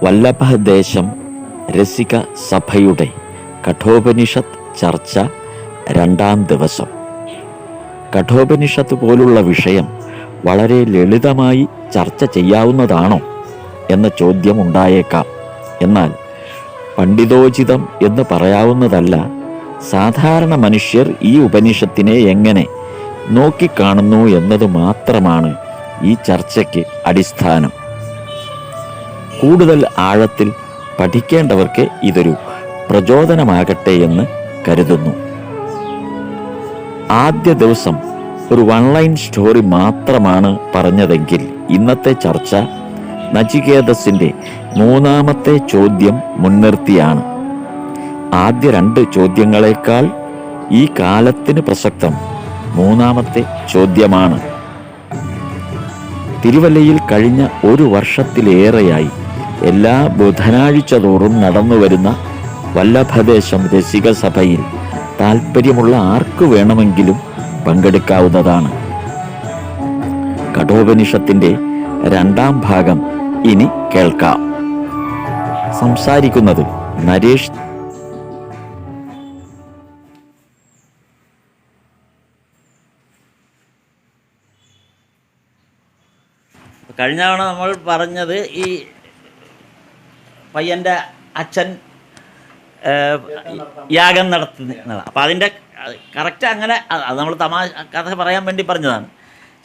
വല്ലഭദേശം രസിക സഭയുടെ കഠോപനിഷത്ത് ചർച്ച രണ്ടാം ദിവസം. കഠോപനിഷത്ത് പോലുള്ള വിഷയം വളരെ ലളിതമായി ചർച്ച ചെയ്യാവുന്നതാണോ എന്ന ചോദ്യം ഉണ്ടായേക്കാം. എന്നാൽ പണ്ഡിതോചിതം എന്ന് പറയാവുന്നതല്ല. സാധാരണ മനുഷ്യർ ഈ ഉപനിഷത്തിനെ എങ്ങനെ നോക്കിക്കാണുന്നു എന്നത് മാത്രമാണ് ഈ ചർച്ചയ്ക്ക് അടിസ്ഥാനം. കൂടുതൽ ആഴത്തിൽ പഠിക്കേണ്ടവർക്ക് ഇതൊരു പ്രചോദനമാകട്ടെ എന്ന് കരുതുന്നു. ആദ്യ ദിവസം ഒരു വൺ ലൈൻ സ്റ്റോറി മാത്രമാണ് പറഞ്ഞതെങ്കിൽ ഇന്നത്തെ ചർച്ച നചികേതസിന്റെ മൂന്നാമത്തെ ചോദ്യം മുൻനിർത്തിയാണ്. ആദ്യ രണ്ട് ചോദ്യങ്ങളെക്കാൾ ഈ കാലത്തിന് പ്രസക്തം മൂന്നാമത്തെ ചോദ്യമാണ്. തിരുവല്ലയിൽ കഴിഞ്ഞ ഒരു വർഷത്തിലേറെയായി എല്ലാ ബുധനാഴ്ച തോറും നടന്നുവരുന്ന വല്ലഭദേശം രസിക സഭയിൽ താല്പര്യമുള്ള ആർക്കു വേണമെങ്കിലും പങ്കെടുക്കാവുന്നതാണ്. കഠോപനിഷത്തിന്റെ രണ്ടാം ഭാഗം ഇനി കേൾക്കാം. സംസാരിക്കുന്നത് നരേഷ്. കഴിഞ്ഞ തവണ നമ്മൾ പറഞ്ഞത് ഈ പയ്യൻ്റെ അച്ഛൻ യാഗം നടത്തുന്നതാണ്. അപ്പം അതിൻ്റെ കറക്റ്റ് അങ്ങനെ അത് നമ്മൾ കഥ പറയാൻ വേണ്ടി പറഞ്ഞതാണ്.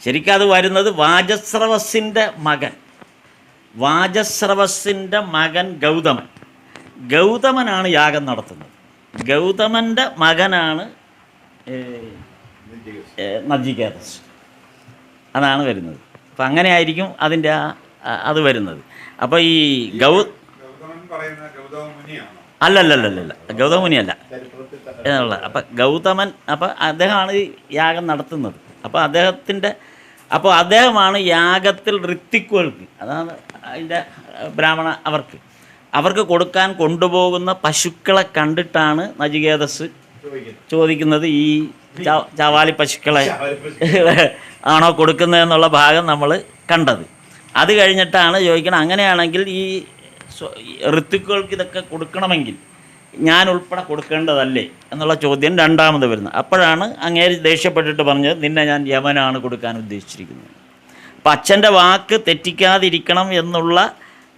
ശരിക്കും അത് വരുന്നത് വാജസ്രവസിൻ്റെ മകൻ ഗൗതമനാണ് യാഗം നടത്തുന്നത്. ഗൗതമൻ്റെ മകനാണ് നചികേതസ്. അതാണ് വരുന്നത്. അപ്പം അങ്ങനെ ആയിരിക്കും അതിൻ്റെ അത് വരുന്നത്. അപ്പോൾ ഈ അല്ലല്ലല്ല ഗൗതമുനിയല്ല എന്നുള്ള. അപ്പം ഗൗതമൻ അദ്ദേഹമാണ് ഈ യാഗം നടത്തുന്നത്. അപ്പോൾ അദ്ദേഹമാണ് യാഗത്തിൽ ഋത്വിക്കുകൾക്ക്, അതാണ് അതിൻ്റെ ബ്രാഹ്മണ അവർക്ക് കൊടുക്കാൻ കൊണ്ടുപോകുന്ന പശുക്കളെ കണ്ടിട്ടാണ് നചികേതസ് ചോദിക്കുന്നത്, ഈ ചാവാലി പശുക്കളെ ആണോ കൊടുക്കുന്നതെന്നുള്ള ഭാഗം നമ്മൾ കണ്ടത്. അത് കഴിഞ്ഞിട്ടാണ് ചോദിക്കണം, അങ്ങനെയാണെങ്കിൽ ഈ ഋത്തുക്കൾക്ക് ഇതൊക്കെ കൊടുക്കണമെങ്കിൽ ഞാൻ ഉൾപ്പെടെ കൊടുക്കേണ്ടതല്ലേ എന്നുള്ള ചോദ്യം രണ്ടാമത് വരുന്നത്. അപ്പോഴാണ് അങ്ങേര് ദേഷ്യപ്പെട്ടിട്ട് പറഞ്ഞത്, നിന്നെ ഞാൻ യമനാണ് കൊടുക്കാൻ ഉദ്ദേശിച്ചിരിക്കുന്നത്. അപ്പം അച്ഛൻ്റെ വാക്ക് തെറ്റിക്കാതിരിക്കണം എന്നുള്ള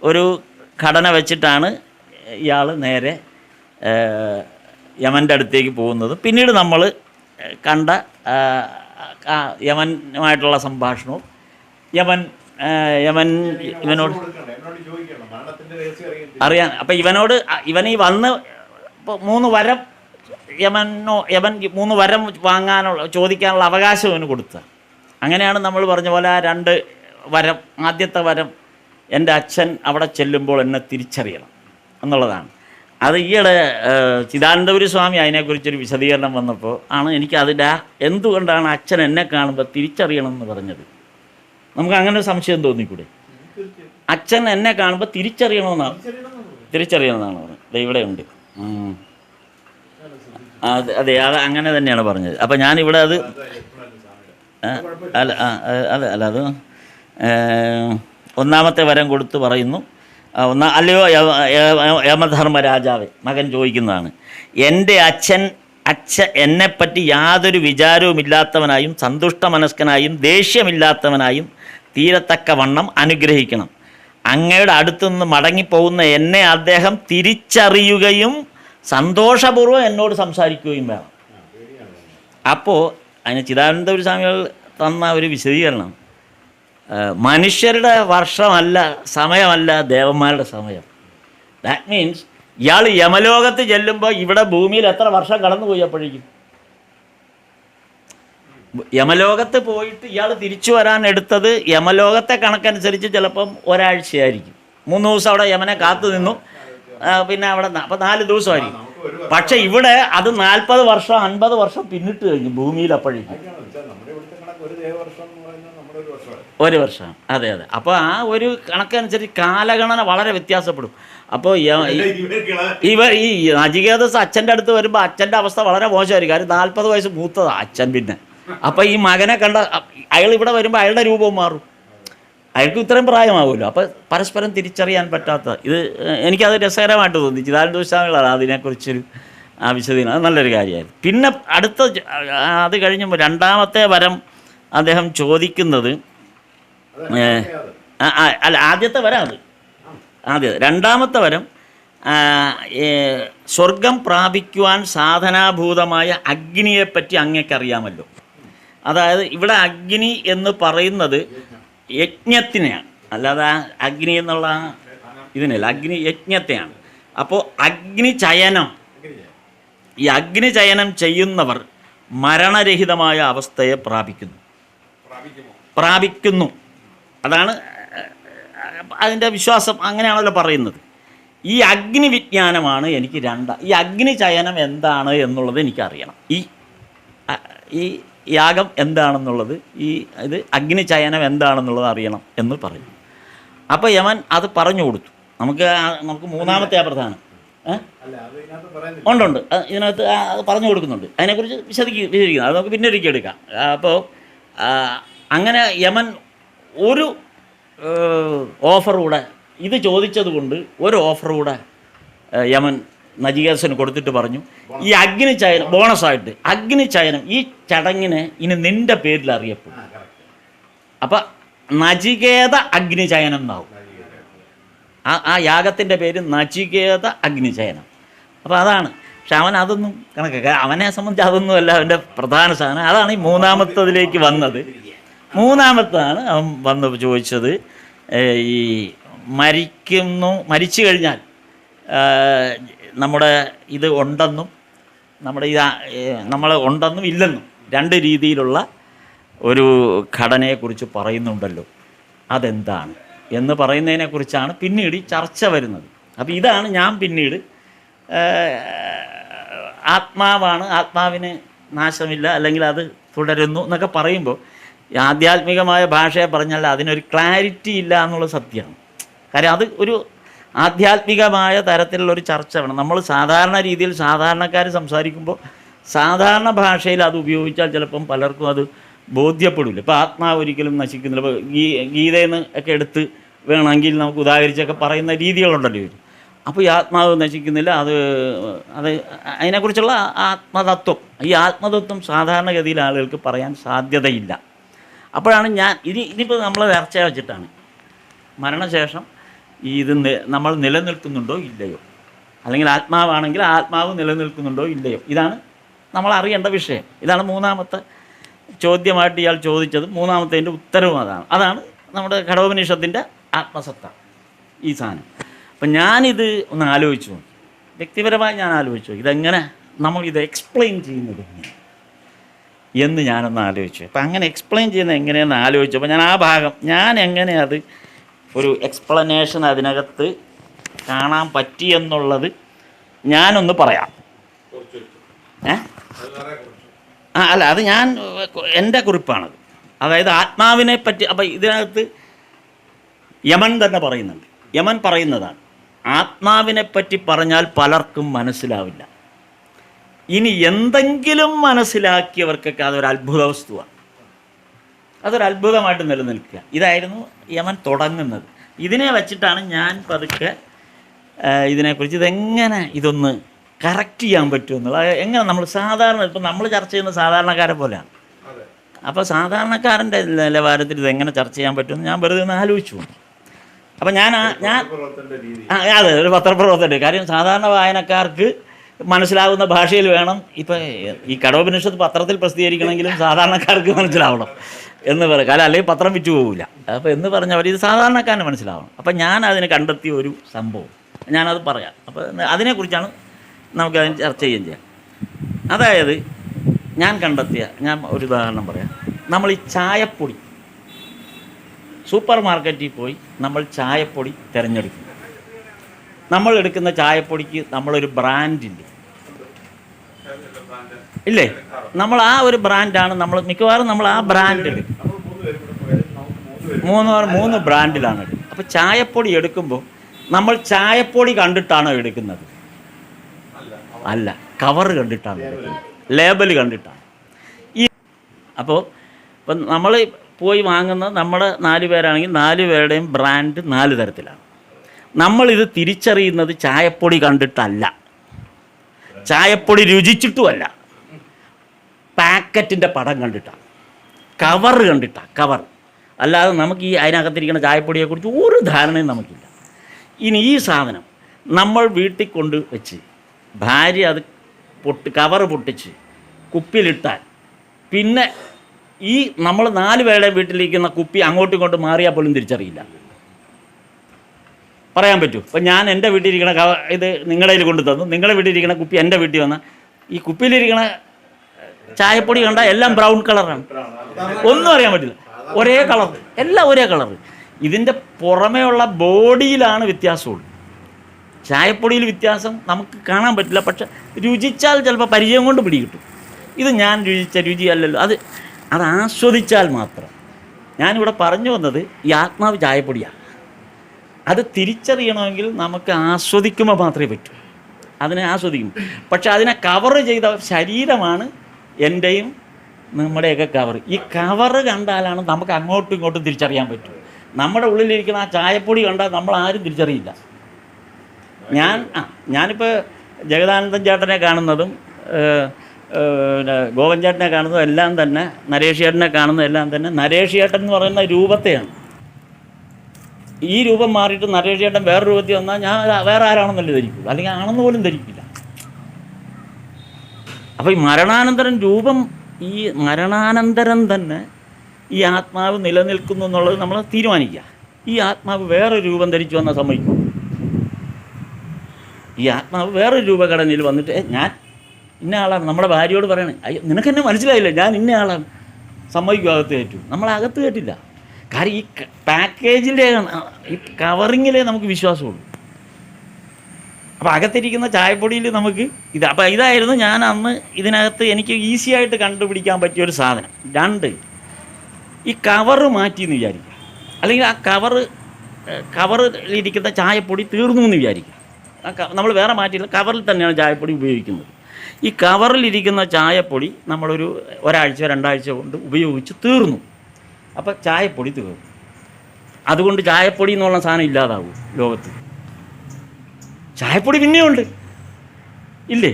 ഒരു ഘടന വെച്ചിട്ടാണ് ഇയാൾ നേരെ യമൻ്റെ അടുത്തേക്ക് പോകുന്നത്. പിന്നീട് നമ്മൾ കണ്ട യമനുമായിട്ടുള്ള സംഭാഷണവും യമൻ ഇവനോട് അറിയാൻ, അപ്പം ഇവൻ ഈ വന്ന് ഇപ്പോൾ 3 വരം യമൻ 3 വരം ചോദിക്കാനുള്ള അവകാശം ഇവന് കൊടുത്ത. അങ്ങനെയാണ് നമ്മൾ പറഞ്ഞ പോലെ ആ 2 വരം. ആദ്യത്തെ വരം, എൻ്റെ അച്ഛൻ അവിടെ ചെല്ലുമ്പോൾ എന്നെ തിരിച്ചറിയണം എന്നുള്ളതാണ്. അത് ഈയിടെ ചിദാനന്ദപുരി സ്വാമി അതിനെക്കുറിച്ചൊരു വിശദീകരണം വന്നപ്പോൾ ആണ് എനിക്ക് അതിൻ്റെ എന്തുകൊണ്ടാണ് അച്ഛൻ എന്നെ കാണുമ്പോൾ തിരിച്ചറിയണം എന്ന് പറഞ്ഞത്. നമുക്ക് അങ്ങനെ ഒരു സംശയം തോന്നിക്കൂടെ? അച്ഛൻ എന്നെ കാണുമ്പോൾ തിരിച്ചറിയണമെന്നാണ് പറഞ്ഞത്. ഇവിടെ ഉണ്ട്. അതെ, അത് അങ്ങനെ തന്നെയാണ് പറഞ്ഞത്. അപ്പം ഞാനിവിടെ അത് അത് ഒന്നാമത്തെ വരം കൊടുത്ത് പറയുന്നു. അല്ലയോ യമധർമ്മ രാജാവേ, മകൻ ചോദിക്കുന്നതാണ്, എൻ്റെ അച്ഛൻ എന്നെപ്പറ്റി യാതൊരു വിചാരവുമില്ലാത്തവനായും സന്തുഷ്ടമനസ്കനായും ദേഷ്യമില്ലാത്തവനായും തീരത്തക്കവണ്ണം അനുഗ്രഹിക്കണം. അങ്ങയുടെ അടുത്തുനിന്ന് മടങ്ങിപ്പോകുന്ന എന്നെ അദ്ദേഹം തിരിച്ചറിയുകയും സന്തോഷപൂർവ്വം എന്നോട് സംസാരിക്കുകയും വേണം. അപ്പോൾ അതിന് ചിദാനന്ദപുരി സ്വാമികൾ തന്ന ഒരു വിശദീകരണം, മനുഷ്യരുടെ വർഷമല്ല, സമയമല്ല ദേവന്മാരുടെ സമയം. ദാറ്റ് മീൻസ് ഇയാൾ യമലോകത്ത് ചെല്ലുമ്പോൾ ഇവിടെ ഭൂമിയിൽ എത്ര വർഷം കടന്നു പോയി? അപ്പോഴേക്കും യമലോകത്ത് പോയിട്ട് ഇയാൾ തിരിച്ചു വരാൻ എടുത്തത് യമലോകത്തെ കണക്കനുസരിച്ച് ചിലപ്പം ഒരാഴ്ചയായിരിക്കും. 3 ദിവസം അവിടെ യമനെ കാത്തു നിന്നു, പിന്നെ അവിടെ അപ്പം 4 ദിവസമായിരിക്കും. പക്ഷെ ഇവിടെ അത് 40 വർഷം 50 വർഷം പിന്നിട്ട് കഴിഞ്ഞു ഭൂമിയിൽ. അപ്പോഴേക്കും 1 വർഷം. അതെ. അപ്പോൾ ആ ഒരു കണക്കനുസരിച്ച് കാലഗണന വളരെ വ്യത്യാസപ്പെടും. അപ്പോൾ ഈ നചികേതസ് അച്ഛൻ്റെ അടുത്ത് വരുമ്പോൾ അച്ഛൻ്റെ അവസ്ഥ വളരെ മോശമായിരിക്കും. കാര്യം 40 വയസ്സ് മൂത്തതാണ് അച്ഛൻ. പിന്നെ അപ്പോൾ ഈ മകനെ കണ്ട അയാൾ ഇവിടെ വരുമ്പോൾ അയാളുടെ രൂപവും മാറും. അയാൾക്ക് ഇത്രയും പ്രായമാവുമല്ലോ. അപ്പോൾ പരസ്പരം തിരിച്ചറിയാൻ പറ്റാത്ത ഇത് എനിക്കത് രസകരമായിട്ട് തോന്നി. ചിദാനന്ദ സ്വാമികളാണ് അതിനെക്കുറിച്ചൊരു വിശദീകരണം. അത് നല്ലൊരു കാര്യമായിരുന്നു. പിന്നെ അടുത്ത അത് കഴിഞ്ഞ് രണ്ടാമത്തെ വരം അദ്ദേഹം ചോദിക്കുന്നത് അല്ല ആദ്യത്തെ വരം അത് രണ്ടാമത്തെ വരം സ്വർഗം പ്രാപിക്കുവാൻ സാധനാഭൂതമായ അഗ്നിയെപ്പറ്റി അങ്ങേക്കറിയാമല്ലോ. അതായത് ഇവിടെ അഗ്നി എന്ന് പറയുന്നത് യജ്ഞത്തിനെയാണ്, അല്ലാതെ അഗ്നി എന്നുള്ള ഇതിനല്ല, അഗ്നി യജ്ഞത്തെയാണ്. അപ്പോൾ അഗ്നിചയനം, ഈ അഗ്നിചയനം ചെയ്യുന്നവർ മരണരഹിതമായ അവസ്ഥയെ പ്രാപിക്കുന്നു. അതാണ് അതിൻ്റെ വിശ്വാസം, അങ്ങനെയാണല്ലോ പറയുന്നത്. ഈ അഗ്നി വിജ്ഞാനമാണ് എനിക്ക് ഈ അഗ്നിചയനം എന്താണ് എന്നുള്ളത് എനിക്കറിയണം. ഈ യാഗം എന്താണെന്നുള്ളത്, ഇത് അഗ്നിചയനം എന്താണെന്നുള്ളത് അറിയണം എന്ന് പറയും. അപ്പോൾ യമൻ അത് പറഞ്ഞു കൊടുത്തു. നമുക്ക് മൂന്നാമത്തെ പ്രധാനം ഉണ്ട് ഇതിനകത്ത് അത് പറഞ്ഞു കൊടുക്കുന്നുണ്ട്. അതിനെക്കുറിച്ച് വിശദീകരിക്കുന്നത് അത് നമുക്ക് പിന്നെ ഒരിക്കൽ എടുക്കാം. അപ്പോൾ അങ്ങനെ യമൻ ഒരു ഓഫർ കൂടെ, ഇത് ചോദിച്ചത് കൊണ്ട് ഒരു ഓഫർ കൂടെ യമൻ നചികേതസിന് കൊടുത്തിട്ട് പറഞ്ഞു, ഈ അഗ്നിചയനം ബോണസായിട്ട് അഗ്നിചയനം ഈ ചടങ്ങിനെ ഇനി നിൻ്റെ പേരിൽ അറിയപ്പെടും. അപ്പം നചികേത അഗ്നിചയനം എന്നാവും. ആ യാഗത്തിൻ്റെ പേര് നചികേത അഗ്നിചയനം. അപ്പോൾ അതാണ്. പക്ഷെ അവൻ അതൊന്നും കണക്കാക്കുക, അവനെ സംബന്ധിച്ച് അതൊന്നുമല്ല അവൻ്റെ പ്രധാന സാധനം. അതാണ് ഈ മൂന്നാമത്തതിലേക്ക് വന്നത്. മൂന്നാമത്താണ് അവൻ വന്ന് ചോദിച്ചത്, ഈ മരിച്ചു കഴിഞ്ഞാൽ നമ്മുടെ ഇത് ഉണ്ടെന്നും നമ്മൾ ഉണ്ടെന്നും ഇല്ലെന്നും രണ്ട് രീതിയിലുള്ള ഒരു ഘടനയെക്കുറിച്ച് പറയുന്നുണ്ടല്ലോ, അതെന്താണ് എന്ന് പറയുന്നതിനെക്കുറിച്ചാണ് പിന്നീട് ഈ ചർച്ച വരുന്നത്. അപ്പോൾ ഇതാണ് ഞാൻ പിന്നീട് ആത്മാവാണ്, ആത്മാവിന് നാശമില്ല, അല്ലെങ്കിൽ അത് തുടരുന്നു എന്നൊക്കെ പറയുമ്പോൾ ആധ്യാത്മികമായ ഭാഷയെ പറഞ്ഞാൽ അതിനൊരു ക്ലാരിറ്റി ഇല്ല എന്നുള്ള സത്യമാണ്. കാര്യം അത് ഒരു ആധ്യാത്മികമായ തരത്തിലുള്ളൊരു ചർച്ച വേണം. നമ്മൾ സാധാരണ രീതിയിൽ സാധാരണക്കാർ സംസാരിക്കുമ്പോൾ സാധാരണ ഭാഷയിൽ അത് ഉപയോഗിച്ചാൽ ചിലപ്പം പലർക്കും അത് ബോധ്യപ്പെടില്ല. ഇപ്പോൾ ആത്മാവ് ഒരിക്കലും നശിക്കുന്നില്ല. ഇപ്പോൾ ഗീതയിൽ നിന്ന് ഒക്കെ എടുത്ത് വേണമെങ്കിൽ നമുക്ക് ഉദാഹരിച്ചൊക്കെ പറയുന്ന രീതികളുണ്ടല്ലോ ഇവർ. അപ്പോൾ ഈ ആത്മാവ് നശിക്കുന്നില്ല, അത് അതിനെക്കുറിച്ചുള്ള ആത്മതത്വം, ഈ ആത്മതത്വം സാധാരണഗതിയിൽ ആളുകൾക്ക് പറയാൻ സാധ്യതയില്ല. അപ്പോഴാണ് ഇനിയിപ്പോൾ നമ്മൾ ചർച്ച വെച്ചിട്ടാണ് മരണശേഷം ഇത് നമ്മൾ നിലനിൽക്കുന്നുണ്ടോ ഇല്ലയോ, അല്ലെങ്കിൽ ആത്മാവാണെങ്കിൽ ആത്മാവ് നിലനിൽക്കുന്നുണ്ടോ ഇല്ലയോ, ഇതാണ് നമ്മൾ അറിയേണ്ട വിഷയം. ഇതാണ് മൂന്നാമത്തെ ചോദ്യമായിട്ട് ഇയാൾ ചോദിച്ചത്. മൂന്നാമത്തതിൻ്റെ ഉത്തരവും അതാണ് നമ്മുടെ ഘടോപനിഷത്തിൻ്റെ ആത്മസത്ത, ഈ സാധനം. അപ്പം ഞാനിത് ഒന്ന് ആലോചിച്ചു നോക്കി, വ്യക്തിപരമായി ഞാൻ ആലോചിച്ചു നോക്കി, ഇതെങ്ങനെ നമ്മളിത് എക്സ്പ്ലെയിൻ ചെയ്യുന്നത് എന്ന് ഞാനൊന്ന് ആലോചിച്ചു. അപ്പം അങ്ങനെ എക്സ്പ്ലെയിൻ ചെയ്യുന്നത് എങ്ങനെയെന്ന് ആലോചിച്ചപ്പോൾ ഞാൻ ആ ഭാഗം ഞാൻ അത് ഒരു എക്സ്പ്ലനേഷൻ അതിനകത്ത് കാണാൻ പറ്റിയെന്നുള്ളത് ഞാനൊന്ന് പറയാം. അല്ല, അത് എൻ്റെ കുറിപ്പാണത്. അതായത് ആത്മാവിനെ പറ്റി. അപ്പം ഇതിനകത്ത് യമൻ തന്നെ പറയുന്നുണ്ട്. യമൻ പറയുന്നതാണ്, ആത്മാവിനെ പറ്റി പറഞ്ഞാൽ പലർക്കും മനസ്സിലാവില്ല. ഇനി എന്തെങ്കിലും മനസ്സിലാക്കിയവർക്കൊക്കെ അതൊരു അത്ഭുത വസ്തുവാണ്, അതൊരു അത്ഭുതമായിട്ട് നിലനിൽക്കുക. ഇതായിരുന്നു യമൻ തുടങ്ങുന്നത്. ഇതിനെ വച്ചിട്ടാണ് ഞാൻ പതുക്കെ ഇതിനെക്കുറിച്ച് ഇതെങ്ങനെ ഇതൊന്ന് കറക്റ്റ് ചെയ്യാൻ പറ്റുമെന്നുള്ളത്, എങ്ങനെ നമ്മൾ സാധാരണ ഇപ്പം നമ്മൾ ചർച്ച ചെയ്യുന്ന സാധാരണക്കാരെ പോലെയാണ്. അപ്പോൾ സാധാരണക്കാരൻ്റെ നിലവാരത്തിൽ ഇതെങ്ങനെ ചർച്ച ചെയ്യാൻ പറ്റുമെന്ന് ഞാൻ വെറുതെ ഒന്ന് ആലോചിച്ചു. അപ്പം ഞാൻ അതെ, ഒരു പത്രപ്രവർത്തകൻ്റെ കാര്യം സാധാരണ വായനക്കാർക്ക് മനസ്സിലാവുന്ന ഭാഷയിൽ വേണം. ഇപ്പം ഈ കഠോപനിഷത്ത് പത്രത്തിൽ പ്രസിദ്ധീകരിക്കണമെങ്കിലും സാധാരണക്കാർക്ക് മനസ്സിലാവണം എന്ന് പറയും. കാലം അല്ലെങ്കിൽ പത്രം വിറ്റു പോകില്ല. അപ്പോൾ എന്ന് പറഞ്ഞവർ ഇത് സാധാരണക്കാരന് മനസ്സിലാവണം. അപ്പം ഞാൻ അതിന് കണ്ടെത്തിയ ഒരു സംഭവം ഞാനത് പറയാം. അപ്പോൾ അതിനെക്കുറിച്ചാണ് നമുക്കതിന് ചർച്ച ചെയ്യാം. അതായത് ഞാൻ ഒരു ഉദാഹരണം പറയാം. നമ്മൾ ഈ ചായപ്പൊടി സൂപ്പർ മാർക്കറ്റിൽ പോയി നമ്മൾ ചായപ്പൊടി തിരഞ്ഞെടുക്കും. നമ്മൾ എടുക്കുന്ന ചായപ്പൊടിക്ക് നമ്മളൊരു ബ്രാൻഡില്ലേ, ഇല്ലേ? നമ്മൾ ആ ഒരു ബ്രാൻഡാണ് നമ്മൾ മിക്കവാറും നമ്മൾ ആ ബ്രാൻഡിൽ മൂന്ന് ബ്രാൻഡിലാണ് എടുക്കുന്നത്. അപ്പോൾ ചായപ്പൊടി എടുക്കുമ്പോൾ നമ്മൾ ചായപ്പൊടി കണ്ടിട്ടാണോ എടുക്കുന്നത്? അല്ല, കവർ കണ്ടിട്ടാണ് എടുക്കുന്നത്, ലേബൽ കണ്ടിട്ടാണ്. ഇപ്പം നമ്മൾ പോയി വാങ്ങുന്നത് നമ്മൾ 4 പേരാണെങ്കിൽ 4 പേരുടെയും ബ്രാൻഡ് 4 തരത്തിലാണ്. നമ്മളിത് തിരിച്ചറിയുന്നത് ചായപ്പൊടി കണ്ടിട്ടല്ല, ചായപ്പൊടി രുചിച്ചിട്ടുമല്ല, പാക്കറ്റിൻ്റെ പടം കണ്ടിട്ടാണ്, കവർ കണ്ടിട്ടാണ്, കവർ. അല്ലാതെ നമുക്ക് ഈ അതിനകത്തിരിക്കുന്ന ചായപ്പൊടിയെക്കുറിച്ച് ഒരു ധാരണയും നമുക്കില്ല. ഇനി ഈ സാധനം നമ്മൾ വീട്ടിൽ കൊണ്ട് വെച്ച് ഭാര്യ അത് കവർ പൊട്ടിച്ച് കുപ്പിയിലിട്ടാൽ പിന്നെ ഈ നമ്മൾ 4 പേരുടെ വീട്ടിലിരിക്കുന്ന കുപ്പി അങ്ങോട്ടും ഇങ്ങോട്ടും മാറിയാൽ പോലും തിരിച്ചറിയില്ല. പറയാൻ പറ്റൂ. ഇപ്പം ഞാൻ എൻ്റെ വീട്ടിലിരിക്കണ ഇത് നിങ്ങളുടെ കയ്യിൽ കൊണ്ടു തന്നു, നിങ്ങളുടെ വീട്ടിലിരിക്കണ കുപ്പി എൻ്റെ വീട്ടിൽ വന്നാൽ ഈ കുപ്പിയിലിരിക്കണ ചായപ്പൊടി കണ്ടാൽ എല്ലാം ബ്രൗൺ കളറാണ്, ഒന്നും അറിയാൻ പറ്റില്ല. ഒരേ കളർ, എല്ലാം ഒരേ കളർ. ഇതിൻ്റെ പുറമേയുള്ള ബോഡിയിലാണ് വ്യത്യാസമുള്ളൂ. ചായപ്പൊടിയിൽ വ്യത്യാസം നമുക്ക് കാണാൻ പറ്റില്ല, പക്ഷെ രുചിച്ചാൽ ചിലപ്പോൾ പരിചയം കൊണ്ട് പിടികിട്ടും. ഇത് ഞാൻ രുചിച്ച രുചിയല്ലല്ലോ, അത് ആസ്വദിച്ചാൽ മാത്രം. ഞാനിവിടെ പറഞ്ഞു വന്നത് ഈ ആത്മാവ് ചായപ്പൊടിയാണ്. അത് തിരിച്ചറിയണമെങ്കിൽ നമുക്ക് ആസ്വദിക്കുമ്പോൾ മാത്രമേ പറ്റൂ. അതിനെ ആസ്വദിക്കും. പക്ഷെ അതിനെ കവർ ചെയ്ത ശരീരമാണ് എൻ്റെയും നമ്മുടെയൊക്കെ കവർ. ഈ കവറ് കണ്ടാലാണ് നമുക്ക് അങ്ങോട്ടും ഇങ്ങോട്ടും തിരിച്ചറിയാൻ പറ്റും. നമ്മുടെ ഉള്ളിലിരിക്കുന്ന ആ ചായപ്പൊടി കണ്ടാൽ നമ്മൾ ആരും തിരിച്ചറിയില്ല. ഞാനിപ്പോൾ ജഗദാനന്ദൻ ചേട്ടനെ കാണുന്നതും ഗോവൻ ചേട്ടനെ കാണുന്നതും എല്ലാം തന്നെ, നരേഷ് ചേട്ടനെ കാണുന്നതും എല്ലാം തന്നെ നരേഷ് ചേട്ടൻ എന്ന് പറയുന്ന രൂപത്തെയാണ്. ഈ രൂപം മാറിയിട്ട് നരേഷ് ചേട്ടൻ വേറെ രൂപത്തിൽ വന്നാൽ ഞാൻ വേറെ ആരാണെന്നല്ലേ ധരിക്കുള്ളൂ, അല്ലെങ്കിൽ ആണെന്ന് പോലും ധരിക്കില്ല. അപ്പോൾ ഈ മരണാനന്തരം രൂപം, ഈ മരണാനന്തരം തന്നെ ഈ ആത്മാവ് നിലനിൽക്കുന്നു എന്നുള്ളത് നമ്മൾ തീരുമാനിക്കുക. ഈ ആത്മാവ് വേറെ രൂപം ധരിച്ചു വന്നാൽ സമ്മതിക്കും? ഈ ആത്മാവ് വേറൊരു രൂപഘടനയിൽ വന്നിട്ട് ഞാൻ ഇന്ന ആളാണ്, നമ്മുടെ ഭാര്യയോട് പറയണേ, അയ്യോ നിനക്കെന്നെ മനസ്സിലായില്ല, ഞാൻ ഇന്ന ആളാണ്, സമ്മതിക്കും അകത്ത് കയറ്റും? നമ്മളകത്ത് കയറ്റില്ല. കാരണം ഈ പാക്കേജിലെ, ഈ കവറിങ്ങിലേ നമുക്ക് വിശ്വാസമുള്ളൂ. അപ്പോൾ അകത്തിരിക്കുന്ന ചായപ്പൊടിയിൽ നമുക്ക് അപ്പോൾ ഇതായിരുന്നു ഞാൻ അന്ന് ഇതിനകത്ത് എനിക്ക് ഈസി ആയിട്ട് കണ്ടുപിടിക്കാൻ പറ്റിയൊരു സാധനം. 2, ഈ കവറ് മാറ്റിയെന്ന് വിചാരിക്കുക, അല്ലെങ്കിൽ ആ കവറിലിരിക്കുന്ന ചായപ്പൊടി തീർന്നു എന്ന് വിചാരിക്കുക. നമ്മൾ വേറെ മാറ്റിയില്ല, കവറിൽ തന്നെയാണ് ചായപ്പൊടി ഉപയോഗിക്കുന്നത്. ഈ കവറിലിരിക്കുന്ന ചായപ്പൊടി നമ്മളൊരു ഒരാഴ്ച 2 ആഴ്ച കൊണ്ട് ഉപയോഗിച്ച് തീർന്നു. അപ്പോൾ ചായപ്പൊടി തീർന്നു. അതുകൊണ്ട് ചായപ്പൊടി എന്നുള്ള സാധനം ഇല്ലാതാവും ലോകത്ത്. ചായപ്പൊടി പിന്നെയുണ്ട്, ഇല്ലേ?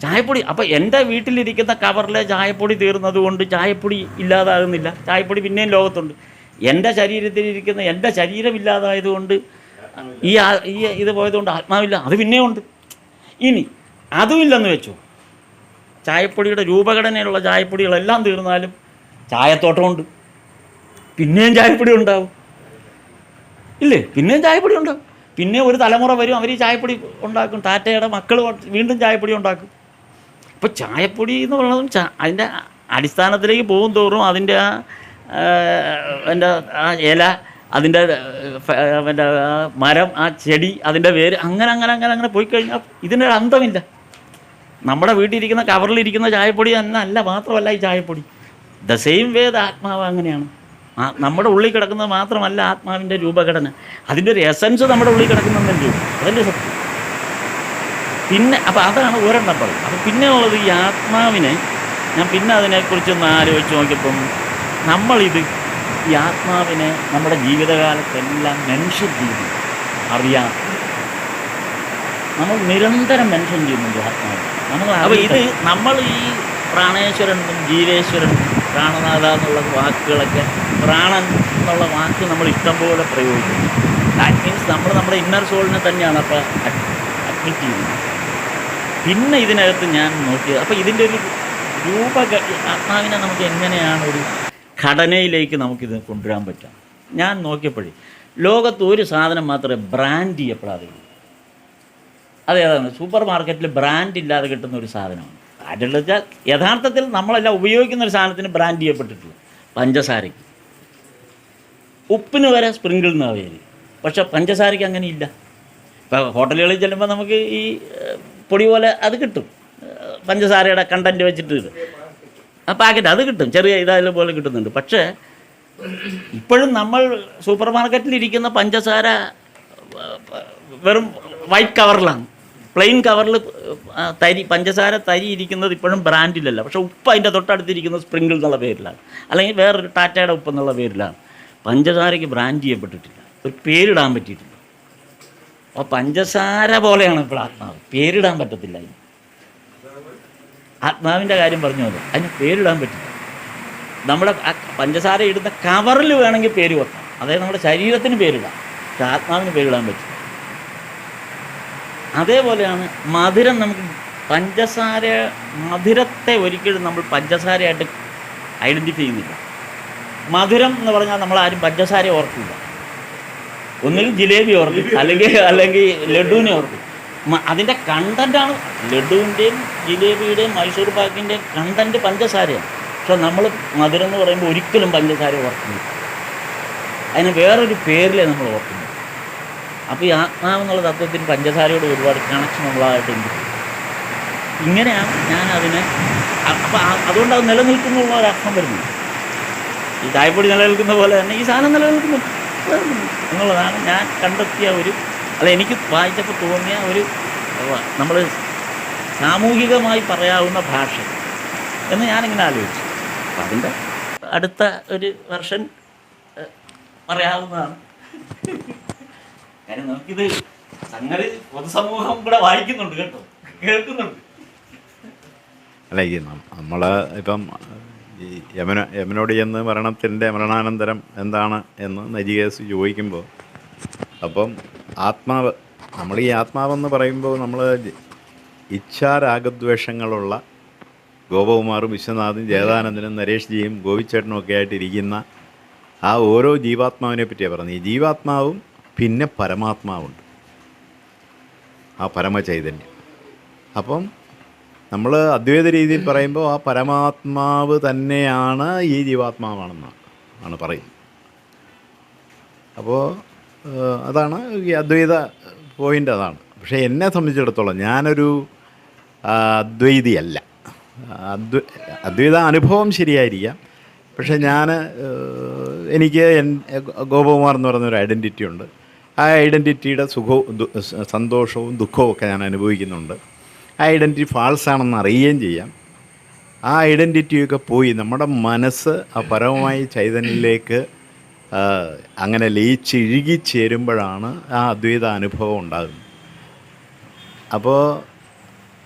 ചായപ്പൊടി. അപ്പോൾ എൻ്റെ വീട്ടിലിരിക്കുന്ന കവറിലെ ചായപ്പൊടി തീർന്നത് കൊണ്ട് ചായപ്പൊടി ഇല്ലാതാകുന്നില്ല, ചായപ്പൊടി പിന്നെയും ലോകത്തുണ്ട്. എൻ്റെ ശരീരത്തിലിരിക്കുന്ന എൻ്റെ ശരീരം ഇല്ലാതായതുകൊണ്ട് ഈ ഇത് പോയതുകൊണ്ട് ആത്മാവില്ല, അത് പിന്നെയും ഉണ്ട്. ഇനി അതുമില്ലെന്ന് വെച്ചു, ചായപ്പൊടിയുടെ രൂപഘടനയിലുള്ള ചായപ്പൊടികളെല്ലാം തീർന്നാലും ചായത്തോട്ടമുണ്ട്, പിന്നെയും ചായപ്പൊടി ഉണ്ടാവും, ഇല്ലേ? പിന്നെയും ചായപ്പൊടി ഉണ്ടാവും. പിന്നെ ഒരു തലമുറ വരും, അവർ ഈ ചായപ്പൊടി ഉണ്ടാക്കും, ടാറ്റയുടെ മക്കൾ വീണ്ടും ചായപ്പൊടി ഉണ്ടാക്കും. അപ്പോൾ ചായപ്പൊടി എന്ന് പറയുന്നതും അതിൻ്റെ അടിസ്ഥാനത്തിലേക്ക് പോകും തോറും അതിൻ്റെ ആ ഇല, അതിൻ്റെ മരം, ആ ചെടി, അതിൻ്റെ വേര്, അങ്ങനെ പോയി കഴിഞ്ഞാൽ ഇതിൻ്റെ അന്തമില്ല. നമ്മുടെ വീട്ടിലിരിക്കുന്ന കവറിലിരിക്കുന്ന ചായപ്പൊടി തന്നെ അല്ല, മാത്രമല്ല ഈ ചായപ്പൊടി. ദ സെയിം വേ ആത്മാവ് അങ്ങനെയാണ്. നമ്മുടെ ഉള്ളിൽ കിടക്കുന്നത് മാത്രമല്ല ആത്മാവിൻ്റെ രൂപഘടന, അതിൻ്റെ ഒരു എസൻസ് നമ്മുടെ ഉള്ളിൽ കിടക്കുന്നതല്ലേ, അതല്ലേ സത്യം. പിന്നെ അപ്പോൾ അതാണ് ഒരെണ്ണം പറയും. അപ്പോൾ പിന്നെ ഉള്ളത് ഈ ആത്മാവിനെ ഞാൻ പിന്നെ അതിനെക്കുറിച്ചൊന്ന് ആലോചിച്ച് നോക്കിയപ്പം നമ്മളിത് ഈ ആത്മാവിനെ നമ്മുടെ ജീവിതകാലത്തെല്ലാം മെൻഷൻ ചെയ്യുന്നു, അറിയാം. നമ്മൾ നിരന്തരം മെൻഷൻ ചെയ്യുന്നുണ്ട് ആത്മാവ്. അപ്പോൾ ഇത് നമ്മൾ ഈ പ്രാണേശ്വരനും ജീവേശ്വരനും പ്രാണനാഥ എന്നുള്ള വാക്കുകളൊക്കെ, പ്രാണൻ എന്നുള്ള വാക്ക് നമ്മൾ ഇഷ്ടംപോലെ പ്രയോഗിക്കുന്നു. ദാറ്റ് മീൻസ് നമ്മൾ നമ്മുടെ ഇന്നർ സോളിനെ തന്നെയാണ് അപ്പോൾ അഡ്മിറ്റ് ചെയ്യുന്നത്. പിന്നെ ഇതിനകത്ത് ഞാൻ നോക്കിയത്, അപ്പോൾ ഇതിൻ്റെ ഒരു ആത്മാവിനെ നമുക്ക് എങ്ങനെയാണ് ഒരു ഘടനയിലേക്ക് നമുക്കിത് കൊണ്ടുവരാൻ പറ്റുക. ഞാൻ നോക്കിയപ്പോഴേ ലോകത്ത് ഒരു സാധനം മാത്രമേ ബ്രാൻഡ് ചെയ്യപ്പെടാതെ ഉള്ളൂ. അതേതാണ്? സൂപ്പർ മാർക്കറ്റിൽ ബ്രാൻഡ് ഇല്ലാതെ കിട്ടുന്ന ഒരു സാധനമാണ്. ബ്രാൻഡുള്ള വെച്ചാൽ യഥാർത്ഥത്തിൽ നമ്മളെല്ലാം ഉപയോഗിക്കുന്ന ഒരു സാധനത്തിന് ബ്രാൻഡ് ചെയ്യപ്പെട്ടിട്ടുള്ളൂ. പഞ്ചസാരയ്ക്ക്, ഉപ്പിന് വരെ സ്പ്രിങ്കിൾ എന്ന പേര്, പക്ഷെ പഞ്ചസാരയ്ക്ക് അങ്ങനെ ഇല്ല. ഇപ്പോൾ ഹോട്ടലുകളിൽ ചെല്ലുമ്പോൾ നമുക്ക് ഈ പൊടി പോലെ അത് കിട്ടും, പഞ്ചസാരയുടെ കണ്ടൻറ്റ് വെച്ചിട്ട് ആ പാക്കറ്റ് അത് കിട്ടും, ചെറിയ ഇതായാലും പോലെ കിട്ടുന്നുണ്ട്. പക്ഷേ ഇപ്പോഴും നമ്മൾ സൂപ്പർ മാർക്കറ്റിലിരിക്കുന്ന പഞ്ചസാര വെറും വൈറ്റ് കവറിലാണ്, പ്ലെയിൻ കവറിൽ തരി പഞ്ചസാര തരി ഇരിക്കുന്നത് ഇപ്പോഴും ബ്രാൻഡിലല്ല, പക്ഷേ ഉപ്പ് അതിൻ്റെ തൊട്ടടുത്തിരിക്കുന്നത് സ്പ്രിങ്കിൾ എന്നുള്ള പേരിലാണ്, അല്ലെങ്കിൽ വേറൊരു ടാറ്റയുടെ ഉപ്പ് എന്നുള്ള പേരിലാണ്. പഞ്ചസാരയ്ക്ക് ബ്രാൻഡ് ചെയ്യപ്പെട്ടിട്ടില്ല, ഒരു പേരിടാൻ പറ്റിയിട്ടില്ല. അപ്പോൾ പഞ്ചസാര പോലെയാണ് ഇപ്പോൾ ആത്മാവ്, പേരിടാൻ പറ്റത്തില്ല. അതിന് ആത്മാവിൻ്റെ കാര്യം പറഞ്ഞു അത്, അതിന് പേരിടാൻ പറ്റില്ല. നമ്മുടെ പഞ്ചസാര ഇടുന്ന കവറിൽ വേണമെങ്കിൽ പേര് വെക്കാം, അതായത് നമ്മുടെ ശരീരത്തിന് പേരിടാം, പക്ഷെ ആത്മാവിന് പേരിടാൻ പറ്റില്ല. അതേപോലെയാണ് മധുരം. നമുക്ക് മധുരത്തെ ഒരിക്കലും നമ്മൾ പഞ്ചസാരയായിട്ട് ഐഡൻറ്റിഫൈ ചെയ്യുന്നില്ല. മധുരം എന്ന് പറഞ്ഞാൽ നമ്മളാരും പഞ്ചസാര ഓർക്കില്ല. ഒന്നുകിൽ ജിലേബി ഓർക്കും, അല്ലെങ്കിൽ ലഡുവിനെ ഓർക്കും. അതിൻ്റെ കണ്ടൻറ്റാണ് ലഡുവിൻ്റെയും ജിലേബിയുടെയും മൈസൂർ പാക്കിൻ്റെയും കണ്ടൻറ്റ് പഞ്ചസാരയാണ്. പക്ഷെ നമ്മൾ മധുരം എന്ന് പറയുമ്പോൾ ഒരിക്കലും പഞ്ചസാര ഓർക്കുന്നില്ല, അതിന് വേറൊരു പേരിലേ നമ്മൾ ഓർക്കുന്നു. അപ്പോൾ ഈ ആത്മാവെന്നുള്ള തത്വത്തിന് പഞ്ചസാരയോട് ഒരുപാട് കണക്ഷൻ ഉള്ളതായിട്ട് എനിക്ക് തോന്നുന്നു. ഇങ്ങനെയാണ് ഞാനതിനെ. അപ്പോൾ അതുകൊണ്ട് അത് നിലനിൽക്കുന്നുള്ള ഒരർത്ഥം വരുന്നു. ഈ ചായപ്പൊടി നിലനിൽക്കുന്ന പോലെ തന്നെ ഈ സാധനം നിലനിൽക്കുന്നു എന്നുള്ളതാണ് ഞാൻ കണ്ടെത്തിയ എനിക്ക് വായിച്ചപ്പോൾ തോന്നിയ നമ്മൾ സാമൂഹികമായി പറയാവുന്ന ഭാഷ എന്ന് ഞാനിങ്ങനെ ആലോചിച്ചു. അപ്പം അതിൻ്റെ അടുത്ത ഒരു വെർഷൻ പറയാവുന്നതാണ്. കാര്യം നമുക്കിത് സംഗതി പൊതുസമൂഹം കൂടെ വായിക്കുന്നുണ്ട് കേട്ടോ, കേൾക്കുന്നുണ്ട്. അല്ല, ഈ നമ്മൾ ഇപ്പം ഈ യമനോട് ചെന്ന് മരണാനന്തരം എന്താണ് എന്ന് നജികേസ് ചോദിക്കുമ്പോൾ, അപ്പം ആത്മാവ്, നമ്മൾ ഈ ആത്മാവെന്ന് പറയുമ്പോൾ നമ്മൾ ഇച്ഛാരാഗദ്വേഷങ്ങളുള്ള ഗോപകുമാറും വിശ്വനാഥും ജയദാനന്ദനും നരേഷ് ജിയും ഗോപിച്ചേട്ടനും ഒക്കെ ആയിട്ടിരിക്കുന്ന ആ ഓരോ ജീവാത്മാവിനെ പറ്റിയാണ് പറഞ്ഞത്. ഈ ജീവാത്മാവും പിന്നെ പരമാത്മാവുണ്ട്, ആ പരമചൈതന്യം. അപ്പം നമ്മൾ അദ്വൈത രീതിയിൽ പറയുമ്പോൾ ആ പരമാത്മാവ് തന്നെയാണ് ഈ ജീവാത്മാവാണെന്നാണ് പറയുന്നത്. അപ്പോൾ അതാണ് ഈ അദ്വൈത പോയിൻ്റ്, അതാണ്. പക്ഷേ എന്നെ സംബന്ധിച്ചിടത്തോളം ഞാനൊരു അദ്വൈതിയല്ല. അദ്വൈത അനുഭവം ശരിയായിരിക്കാം, പക്ഷേ എനിക്ക് ഗോപകുമാർ എന്ന് പറയുന്നൊരു ഐഡൻറ്റിറ്റി ഉണ്ട്. ആ ഐഡൻറ്റിറ്റിയുടെ സുഖവും സന്തോഷവും ദുഃഖവും ഒക്കെ ഞാൻ അനുഭവിക്കുന്നുണ്ട്. ആ ഐഡൻറ്റിറ്റി ഫാൾസാണെന്ന് അറിയുകയും ചെയ്യാം. ആ ഐഡൻറ്റിറ്റിയൊക്കെ പോയി നമ്മുടെ മനസ്സ് ആ പരമമായ ചൈതന്യത്തിലേക്ക് അങ്ങനെ ലയിച്ചിഴുകിച്ചേരുമ്പോഴാണ് ആ അദ്വൈത അനുഭവം ഉണ്ടാകുന്നത്. അപ്പോൾ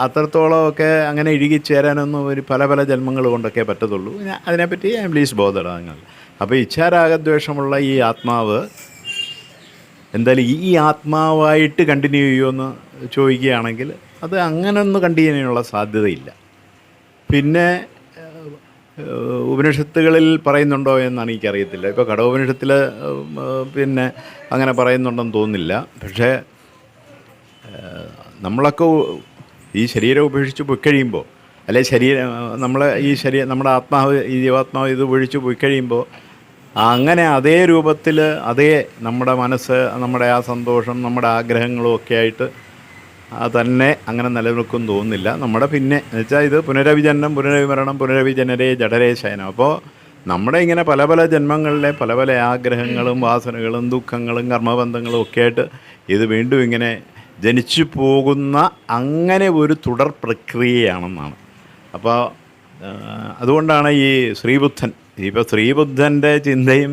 അത്രത്തോളമൊക്കെ അങ്ങനെ ഇഴുകിച്ചേരാനൊന്നും പല ജന്മങ്ങൾ കൊണ്ടൊക്കെ പറ്റത്തുള്ളൂ. അതിനെപ്പറ്റി ഐ എം ലീസ്റ്റ് ബോധഡ് നിങ്ങൾ. അപ്പോൾ ഇച്ഛാരാഗദ്വേഷമുള്ള ഈ ആത്മാവ് എന്തായാലും ഈ ആത്മാവായിട്ട് കണ്ടിന്യൂ ചെയ്യുമെന്ന് ചോദിക്കുകയാണെങ്കിൽ അത് അങ്ങനെയൊന്നും കണ്ടിന്യൂ ചെയ്യാനുള്ള സാധ്യതയില്ല. പിന്നെ ഉപനിഷത്തുകളിൽ പറയുന്നുണ്ടോ എന്നാണ് എനിക്കറിയത്തില്ല. ഇപ്പോൾ കഠോപനിഷത്തിൽ പിന്നെ അങ്ങനെ പറയുന്നുണ്ടെന്ന് തോന്നുന്നില്ല. പക്ഷേ നമ്മളൊക്കെ ഈ ശരീരം ഉപേക്ഷിച്ച് പോയി കഴിയുമ്പോൾ, അല്ലെ നമ്മുടെ ആത്മാവ്, ഈ ജീവാത്മാവ് ഇത് ഉപേക്ഷിച്ച് പോയി കഴിയുമ്പോൾ അങ്ങനെ അതേ രൂപത്തിൽ അതേ നമ്മുടെ മനസ്സ്, നമ്മുടെ ആ സന്തോഷം, നമ്മുടെ ആഗ്രഹങ്ങളും ഒക്കെ ആയിട്ട് തന്നെ അങ്ങനെ നിലനിൽക്കും തോന്നുന്നില്ല. നമ്മുടെ പിന്നെ എന്നുവെച്ചാൽ ഇത് പുനരവിജനനം, പുനരവിമരണം, പുനരവിജനരേ ജഠരേ ശയനം. അപ്പോൾ നമ്മുടെ ഇങ്ങനെ പല ജന്മങ്ങളിലെ പല ആഗ്രഹങ്ങളും വാസനകളും ദുഃഖങ്ങളും കർമ്മബന്ധങ്ങളും ഒക്കെ ആയിട്ട് ഇത് വീണ്ടും ഇങ്ങനെ ജനിച്ചു പോകുന്ന അങ്ങനെ ഒരു തുടർ പ്രക്രിയയാണെന്നാണ്. അപ്പോൾ അതുകൊണ്ടാണ് ഈ ശ്രീബുദ്ധൻ, ഇപ്പോൾ ശ്രീബുദ്ധൻ്റെ ചിന്തയും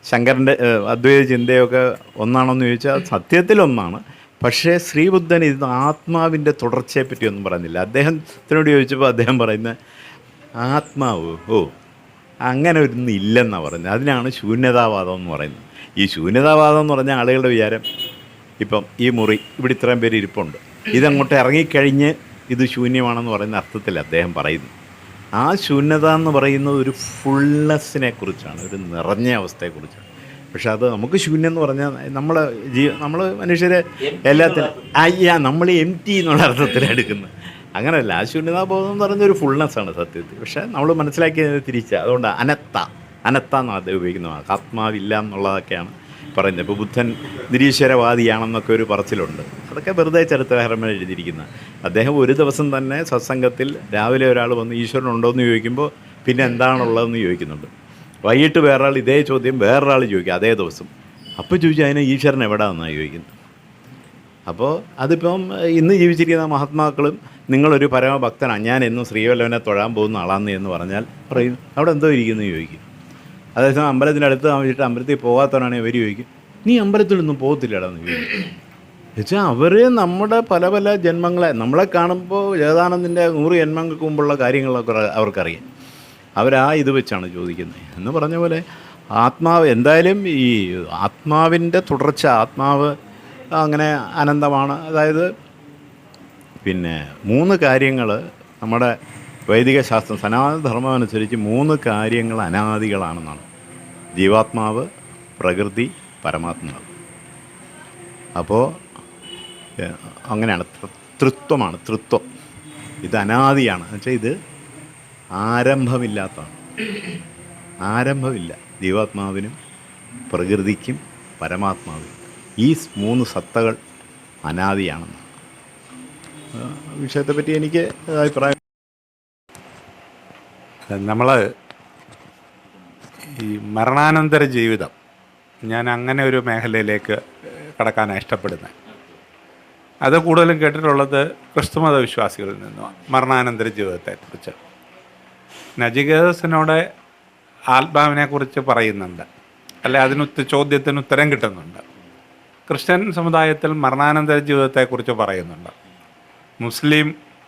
ശങ്കരൻ്റെ അദ്വൈത ചിന്തയൊക്കെ ഒന്നാണെന്ന് ചോദിച്ചാൽ സത്യത്തിലൊന്നാണ്. പക്ഷേ ശ്രീബുദ്ധൻ ഇത് ആത്മാവിൻ്റെ തുടർച്ചയെപ്പറ്റി ഒന്നും പറഞ്ഞില്ല. അദ്ദേഹത്തിനോട് ചോദിച്ചപ്പോൾ അദ്ദേഹം പറയുന്നത് ആത്മാവ് അങ്ങനെ ഒന്നും ഇല്ലെന്നാണ് പറയുന്നത്. അതിനാണ് ശൂന്യതാവാദം എന്ന് പറയുന്നത്. ഈ ശൂന്യതാവാദം എന്ന് പറഞ്ഞാൽ ആളുകളുടെ വിചാരം ഇപ്പം ഈ മുറി ഇവിടെ ഇത്രയും പേര് ഇരിപ്പുണ്ട്, ഇതങ്ങോട്ട് ഇറങ്ങിക്കഴിഞ്ഞ് ഇത് ശൂന്യമാണെന്ന് പറയുന്ന അർത്ഥത്തിൽ അദ്ദേഹം പറയുന്നു. ആ ശൂന്യത എന്ന് പറയുന്നത് ഒരു ഫുൾനെസ്സിനെ കുറിച്ചാണ്, ഒരു നിറഞ്ഞ അവസ്ഥയെക്കുറിച്ചാണ്. പക്ഷെ അത് നമുക്ക് ശൂന്യം എന്ന് പറഞ്ഞാൽ നമ്മൾ മനുഷ്യരെ എല്ലാത്തിനും നമ്മൾ എംറ്റി എന്നുള്ള അർത്ഥത്തിലാണ് എടുക്കുന്നത്. അങ്ങനെയല്ല. ആ ശൂന്യതാബോധം എന്ന് പറയുന്ന ഒരു ഫുൾനെസ്സാണ് സത്യത്തിൽ. പക്ഷേ നമ്മൾ മനസ്സിലാക്കിയത് തിരിച്ച്. അതുകൊണ്ട് അനത്ത എന്നാണ് അത് ഉപയോഗിക്കുന്നത്. ആത്മാവില്ല എന്നുള്ളതൊക്കെയാണ് പറയുന്നത്. ഇപ്പോൾ ബുദ്ധൻ നിരീശ്വരവാദിയാണെന്നൊക്കെ ഒരു പറച്ചിലുണ്ട്. അതൊക്കെ വെറുതെ ചരിത്രകാരന്മാർ എഴുതിയിരിക്കുന്നത്. അദ്ദേഹം ഒരു ദിവസം തന്നെ സത്സംഗത്തിൽ രാവിലെ ഒരാൾ വന്ന് ഈശ്വരൻ ഉണ്ടോ എന്ന് ചോദിക്കുമ്പോൾ പിന്നെ എന്താണുള്ളതെന്ന് ചോദിക്കുന്നുണ്ട്. വൈകിട്ട് വേറൊരാൾ ഇതേ ചോദ്യം വേറൊരാൾ ചോദിക്കും അതേ ദിവസം. അപ്പോൾ ചോദിച്ചാൽ അതിന് ഈശ്വരൻ എവിടെയാണെന്നാണ് ചോദിക്കുന്നത്. അപ്പോൾ അതിപ്പം ഇന്ന് ജീവിച്ചിരിക്കുന്ന മഹാത്മാക്കളും നിങ്ങളൊരു പരമഭക്തനാണ്, ഞാൻ എന്നും ശ്രീവല്ലഭനെ തൊഴാൻ പോകുന്ന ആളാന്ന് എന്ന് പറഞ്ഞാൽ പറയും അവിടെ എന്തോ ഇരിക്കുന്നു ചോദിക്കും. അതേസമയം അമ്പലത്തിൻ്റെ അടുത്ത് താമസിച്ചിട്ട് അമ്പലത്തിൽ പോകാത്തവരാണെങ്കിൽ ഇവർ ചോദിക്കും നീ അമ്പലത്തിലൊന്നും പോകത്തില്ലടാന്ന് ചോദിക്കും. എന്നുവെച്ചാൽ അവർ നമ്മുടെ പല പല ജന്മങ്ങളെ നമ്മളെ കാണുമ്പോൾ ജഗദാനന്ദൻ്റെ 100 ജന്മങ്ങൾക്ക് മുമ്പുള്ള കാര്യങ്ങളൊക്കെ അവർക്കറിയാം. അവരാ ഇത് വെച്ചാണ് ചോദിക്കുന്നത് എന്ന് പറഞ്ഞ പോലെ ആത്മാവ് എന്തായാലും ഈ ആത്മാവിൻ്റെ തുടർച്ച, ആത്മാവ് അങ്ങനെ അനന്തമാണ്. അതായത് പിന്നെ 3 കാര്യങ്ങൾ നമ്മുടെ വൈദിക ശാസ്ത്രം സനാതനധർമ്മം അനുസരിച്ച് 3 കാര്യങ്ങൾ അനാദികളാണെന്നാണ്: ജീവാത്മാവ്, പ്രകൃതി, പരമാത്മാവ്. അപ്പോൾ അങ്ങനെയാണ്, തൃത്വമാണ്, തൃത്വം. ഇത് അനാദിയാണ്. എന്നുവെച്ചാൽ ഇത് ആരംഭമില്ലാത്തതാണ്. ആരംഭമില്ല ജീവാത്മാവിനും പ്രകൃതിക്കും പരമാത്മാവിനും. ഈ 3 സത്തകൾ അനാദിയാണെന്ന് വിഷയത്തെപ്പറ്റി എനിക്ക് അഭിപ്രായം. നമ്മൾ ഈ മരണാനന്തര ജീവിതം, ഞാൻ അങ്ങനെ ഒരു മേഖലയിലേക്ക് കടക്കാനാണ് ഇഷ്ടപ്പെടുന്നത്. അത് കൂടുതലും കേട്ടിട്ടുള്ളത് ക്രിസ്തുമത വിശ്വാസികളിൽ നിന്നുമാണ്, മരണാനന്തര ജീവിതത്തെക്കുറിച്ച്. നചികേതസിനോട് ആത്മാവിനെക്കുറിച്ച് പറയുന്നുണ്ട്, അല്ലെ ചോദ്യത്തിന് ഉത്തരം കിട്ടുന്നുണ്ട്. ക്രിസ്ത്യൻ സമുദായത്തിൽ മരണാനന്തര ജീവിതത്തെക്കുറിച്ച് പറയുന്നുണ്ട്. മുസ്ലിം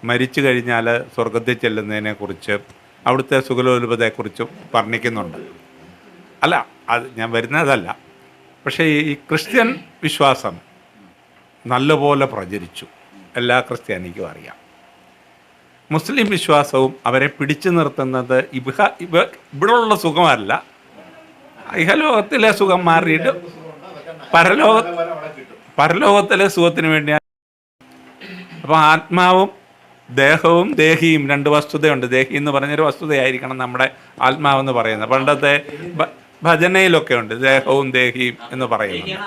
മരിച്ചു കഴിഞ്ഞാൽ സ്വർഗത്തിൽ ചെല്ലുന്നതിനെക്കുറിച്ച്, അവിടുത്തെ സുഖലോലുപതയെക്കുറിച്ചും വർണ്ണിക്കുന്നുണ്ട്. അല്ല, അത് ഞാൻ വരുന്നതല്ല. പക്ഷേ ഈ ക്രിസ്ത്യൻ വിശ്വാസം നല്ലപോലെ പ്രചരിച്ചു, എല്ലാ ക്രിസ്ത്യാനിക്കും അറിയാം. മുസ്ലിം വിശ്വാസവും അവരെ പിടിച്ചു നിർത്തുന്നത് ഇവിടെയുള്ള സുഖമല്ല, ഇഹലോകത്തിലെ സുഖം മാറിയിട്ട് പരലോകത്തിലെ സുഖത്തിന് വേണ്ടിയാണ്. അപ്പോൾ ആത്മാവും ദേഹവും ദേഹിയും 2 വസ്തുതയുണ്ട്. ദേഹി എന്ന് പറഞ്ഞൊരു വസ്തുതയായിരിക്കണം നമ്മുടെ ആത്മാവെന്ന് പറയുന്നത്. പണ്ടത്തെ ഭജനയിലൊക്കെ ഉണ്ട് ദേഹവും ദേഹിയും എന്ന് പറയുന്നത്.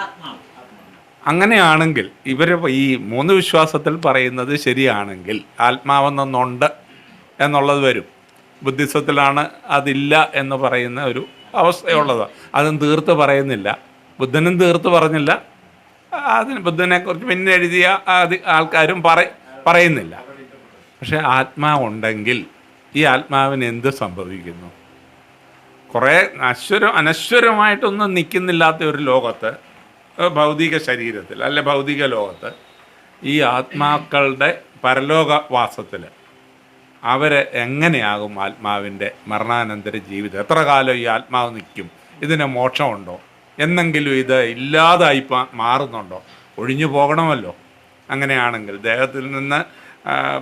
അങ്ങനെയാണെങ്കിൽ ഇവർ ഈ 3 വിശ്വാസത്തിൽ പറയുന്നത് ശരിയാണെങ്കിൽ ആത്മാവെന്നൊന്നുണ്ട് എന്നുള്ളത് വരും. ബുദ്ധിസത്തിലാണ് അതില്ല എന്ന് പറയുന്ന ഒരു അവസ്ഥയുള്ളത്. അതും തീർത്ത് പറയുന്നില്ല, ബുദ്ധനും തീർത്ത് പറഞ്ഞില്ല. അതിന് ബുദ്ധനെക്കുറിച്ച് പിന്നെ എഴുതിയ ആൾക്കാരും പറയുന്നില്ല. പക്ഷെ ആത്മാവുണ്ടെങ്കിൽ ഈ ആത്മാവിന് എന്ത് സംഭവിക്കുന്നു? കുറേ അനശ്വരമായിട്ടൊന്നും നിൽക്കുന്നില്ലാത്ത ഒരു ലോകത്ത്, ഭൗതിക ശരീരത്തിൽ അല്ലെ ഭൗതിക ലോകത്ത്, ഈ ആത്മാക്കളുടെ പരലോകവാസത്തിൽ അവരെ എങ്ങനെയാകും ആത്മാവിൻ്റെ മരണാനന്തര ജീവിതം? എത്ര കാലം ഈ ആത്മാവ് നിൽക്കും? ഇതിന് മോക്ഷമുണ്ടോ? എന്നെങ്കിലും ഇത് ഇല്ലാതായി മാറുന്നുണ്ടോ? ഒഴിഞ്ഞു പോകണമല്ലോ. അങ്ങനെയാണെങ്കിൽ ദേഹത്തിൽ നിന്ന്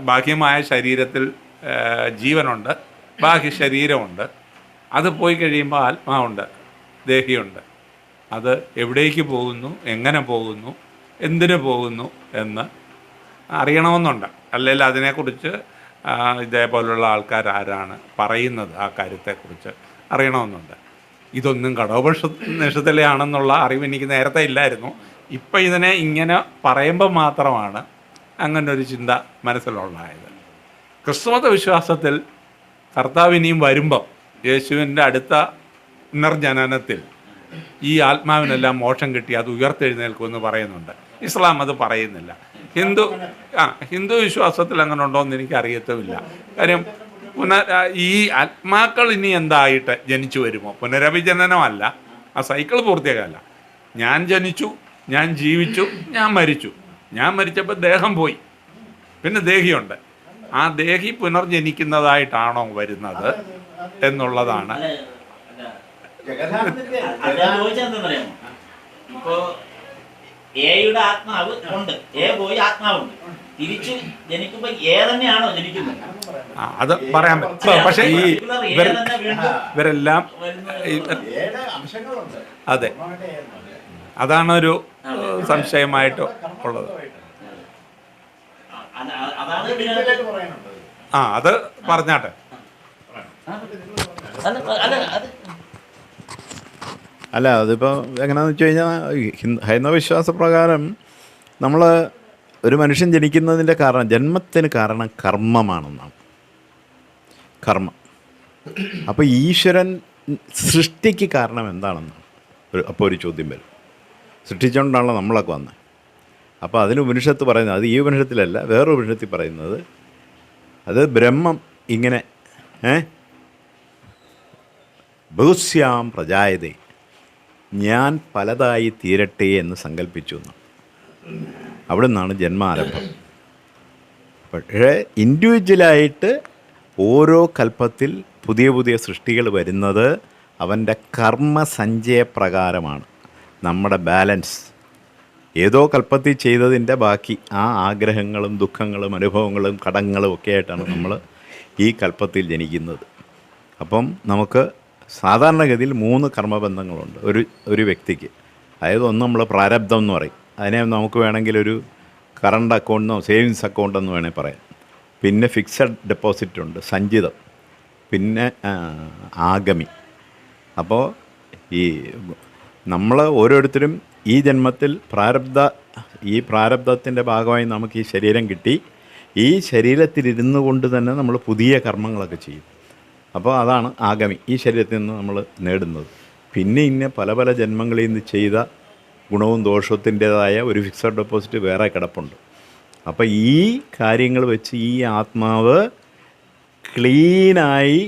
ബാഹ്യമായ ശരീരത്തിൽ ജീവനുണ്ട്, ബാഹ്യ ശരീരമുണ്ട്. അത് പോയി കഴിയുമ്പോൾ ആത്മാവുണ്ട്, ദേഹിയുണ്ട്. അത് എവിടേക്ക് പോകുന്നു, എങ്ങനെ പോകുന്നു, എന്തിനു പോകുന്നു എന്ന് അറിയണമെന്നുണ്ട്. അല്ലെങ്കിൽ അതിനെക്കുറിച്ച് ഇതേപോലുള്ള ആൾക്കാർ ആരാണ് പറയുന്നത് ആ കാര്യത്തെക്കുറിച്ച് അറിയണമെന്നുണ്ട്. ഇതൊന്നും കഠോപനിഷത്തിലെയാണെന്നുള്ള അറിവ് എനിക്ക് നേരത്തെ ഇല്ലായിരുന്നു. ഇപ്പം ഇതിനെ ഇങ്ങനെ പറയുമ്പോൾ മാത്രമാണ് അങ്ങനൊരു ചിന്ത മനസ്സിലുണ്ടായത്. ക്രിസ്തുമത വിശ്വാസത്തിൽ കർത്താവ് ഇനിയും വരുമ്പം യേശുവിൻ്റെ അടുത്ത പുനർജനനത്തിൽ ഈ ആത്മാവിനെല്ലാം മോക്ഷം കിട്ടി അത് ഉയർത്തെഴുന്നേൽക്കുമെന്ന് പറയുന്നുണ്ട്. ഇസ്ലാം അത് പറയുന്നില്ല. ഹിന്ദു വിശ്വാസത്തിൽ അങ്ങനെ ഉണ്ടോ എന്ന് എനിക്ക് അറിയത്തുമില്ല. കാര്യം ഈ ആത്മാക്കൾ ഇനി എന്തായിട്ട് ജനിച്ചു വരുമോ? പുനരഭിജനനമല്ല, ആ സൈക്കിൾ പൂർത്തിയാകല്ല. ഞാൻ ജനിച്ചു, ഞാൻ ജീവിച്ചു, ഞാൻ മരിച്ചു. ഞാൻ മരിച്ചപ്പോൾ ദേഹം പോയി, പിന്നെ ദേഹിയുണ്ട്. ആ ദേഹി പുനർജനിക്കുന്നതായിട്ടാണോ വരുന്നത് എന്നുള്ളതാണ്. ഇപ്പോ എയുടെ ആത്മാവ് ഉണ്ട്, എ പോയി ആത്മാവുണ്ട്, തിരിച്ചു ജനിക്കുമ്പോ എ തന്നെയാണോ ജനിക്കുന്നത്? അത് പറയാൻ പറ്റും. പക്ഷെ ഈ ഇവരെല്ലാം അതെ, അതാണൊരു സംശയമായിട്ട് ഉള്ളത്. അത് പറഞ്ഞാട്ടെ. അല്ല, അതിപ്പോൾ എങ്ങനെയാണെന്ന് വെച്ച് കഴിഞ്ഞാൽ ഹൈന്ദവ വിശ്വാസപ്രകാരം നമ്മൾ ഒരു മനുഷ്യൻ ജനിക്കുന്നതിൻ്റെ കാരണം, ജന്മത്തിന് കാരണം കർമ്മമാണെന്നാണ്. കർമ്മം. അപ്പോൾ ഈശ്വരൻ സൃഷ്ടിക്ക് കാരണം എന്താണെന്നാണ് അപ്പോൾ ഒരു ചോദ്യം വരും. സൃഷ്ടിച്ചുകൊണ്ടാണല്ലോ നമ്മളൊക്കെ വന്നത്. അപ്പോൾ അതിന് ഉപനിഷത്ത് പറയുന്നത്, അത് ഈ ഉപനിഷത്തിലല്ല, വേറെ ഉപനിഷത്തിൽ പറയുന്നത്, അത് ബ്രഹ്മം ഇങ്ങനെ ബഹുസ്യാം പ്രജായതേ, ഞാൻ പലതായി തീരട്ടെ എന്ന് സങ്കല്പിച്ചു എന്ന്. അവിടെ നിന്നാണ് ജന്മാരംഭം. പക്ഷേ ഇൻഡിവിജ്വലായിട്ട് ഓരോ കൽപ്പത്തിൽ പുതിയ പുതിയ സൃഷ്ടികൾ വരുന്നത് അവൻ്റെ കർമ്മസഞ്ചയപ്രകാരമാണ്. നമ്മുടെ ബാലൻസ് ഏതോ കൽപ്പത്തിൽ ചെയ്തതിൻ്റെ ബാക്കി ആ ആഗ്രഹങ്ങളും ദുഃഖങ്ങളും അനുഭവങ്ങളും കടങ്ങളും ഒക്കെ ആയിട്ടാണ് നമ്മൾ ഈ കൽപ്പത്തിൽ ജനിക്കുന്നത്. അപ്പം നമുക്ക് സാധാരണഗതിയിൽ 3 കർമ്മബന്ധങ്ങളുണ്ട് ഒരു വ്യക്തിക്ക്. അതായത് ഒന്ന് നമ്മൾ പ്രാരബ്ധം എന്ന് പറയും, അതിനെ നമുക്ക് വേണമെങ്കിൽ ഒരു കറണ്ട് അക്കൗണ്ടെന്നോ സേവിങ്സ് അക്കൗണ്ടെന്ന് വേണമെങ്കിൽ പറയാം. പിന്നെ ഫിക്സഡ് ഡെപ്പോസിറ്റ് ഉണ്ട്, സഞ്ചിതം, പിന്നെ ആഗമി. അപ്പോൾ ഈ നമ്മൾ ഓരോരുത്തരും ഈ ജന്മത്തിൽ ഈ പ്രാരബ്ധത്തിൻ്റെ ഭാഗമായി നമുക്ക് ഈ ശരീരം കിട്ടി. ഈ ശരീരത്തിലിരുന്നു കൊണ്ട് തന്നെ നമ്മൾ പുതിയ കർമ്മങ്ങളൊക്കെ ചെയ്യും. അപ്പോൾ അതാണ് ആഗമി, ഈ ശരീരത്തിൽ നിന്ന് നമ്മൾ നേടുന്നത്. പിന്നെ പല പല ജന്മങ്ങളിൽ നിന്ന് ചെയ്ത ഗുണവും ദോഷത്തിൻ്റേതായ ഒരു ഫിക്സഡ് ഡെപ്പോസിറ്റ് വേറെ കിടപ്പുണ്ട്. അപ്പോൾ ഈ കാര്യങ്ങൾ വെച്ച് ഈ ആത്മാവ് ക്ലീനായി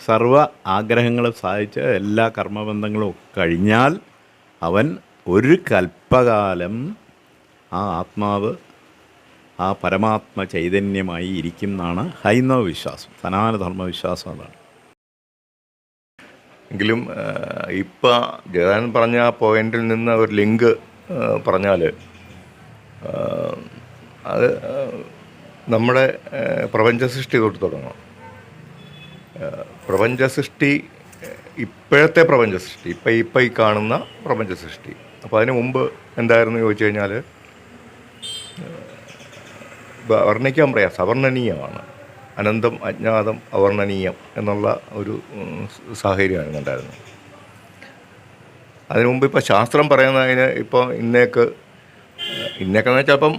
സർവ ആഗ്രഹങ്ങളും സാധിച്ച് എല്ലാ കർമ്മബന്ധങ്ങളും കഴിഞ്ഞാൽ അവൻ ഒരു കൽപ്പകാലം ആ ആത്മാവ് ആ പരമാത്മ ചൈതന്യമായി ഇരിക്കും എന്നാണ് ഹൈന്ദവ വിശ്വാസം, സനാതനധർമ്മ വിശ്വാസം. അതാണ്. എങ്കിലും ഇപ്പം ജയദാനൻ പറഞ്ഞ ആ പോയിന്റിൽ നിന്ന് ഒരു ലിങ്ക് പറഞ്ഞാൽ അത് നമ്മുടെ പ്രപഞ്ച സൃഷ്ടി തൊട്ട് തുടങ്ങണം. പ്രപഞ്ച സൃഷ്ടി, ഇപ്പോഴത്തെ പ്രപഞ്ച സൃഷ്ടി, ഇപ്പം ഈ കാണുന്ന പ്രപഞ്ച സൃഷ്ടി. അപ്പോൾ അതിന് മുമ്പ് എന്തായിരുന്നു ചോദിച്ചു കഴിഞ്ഞാൽ വർണ്ണിക്കാൻ പ്രയാസം, അവർണ്ണനീയമാണ്. അനന്തം, അജ്ഞാതം, അവർണ്ണനീയം എന്നുള്ള ഒരു സാഹചര്യമാണ് ഉണ്ടായിരുന്നത്. അതിനു മുമ്പ് ഇപ്പോൾ ശാസ്ത്രം പറയുന്നതിന് ഇപ്പോൾ ഇന്നേക്കെന്ന് വെച്ചാൽ ഇപ്പം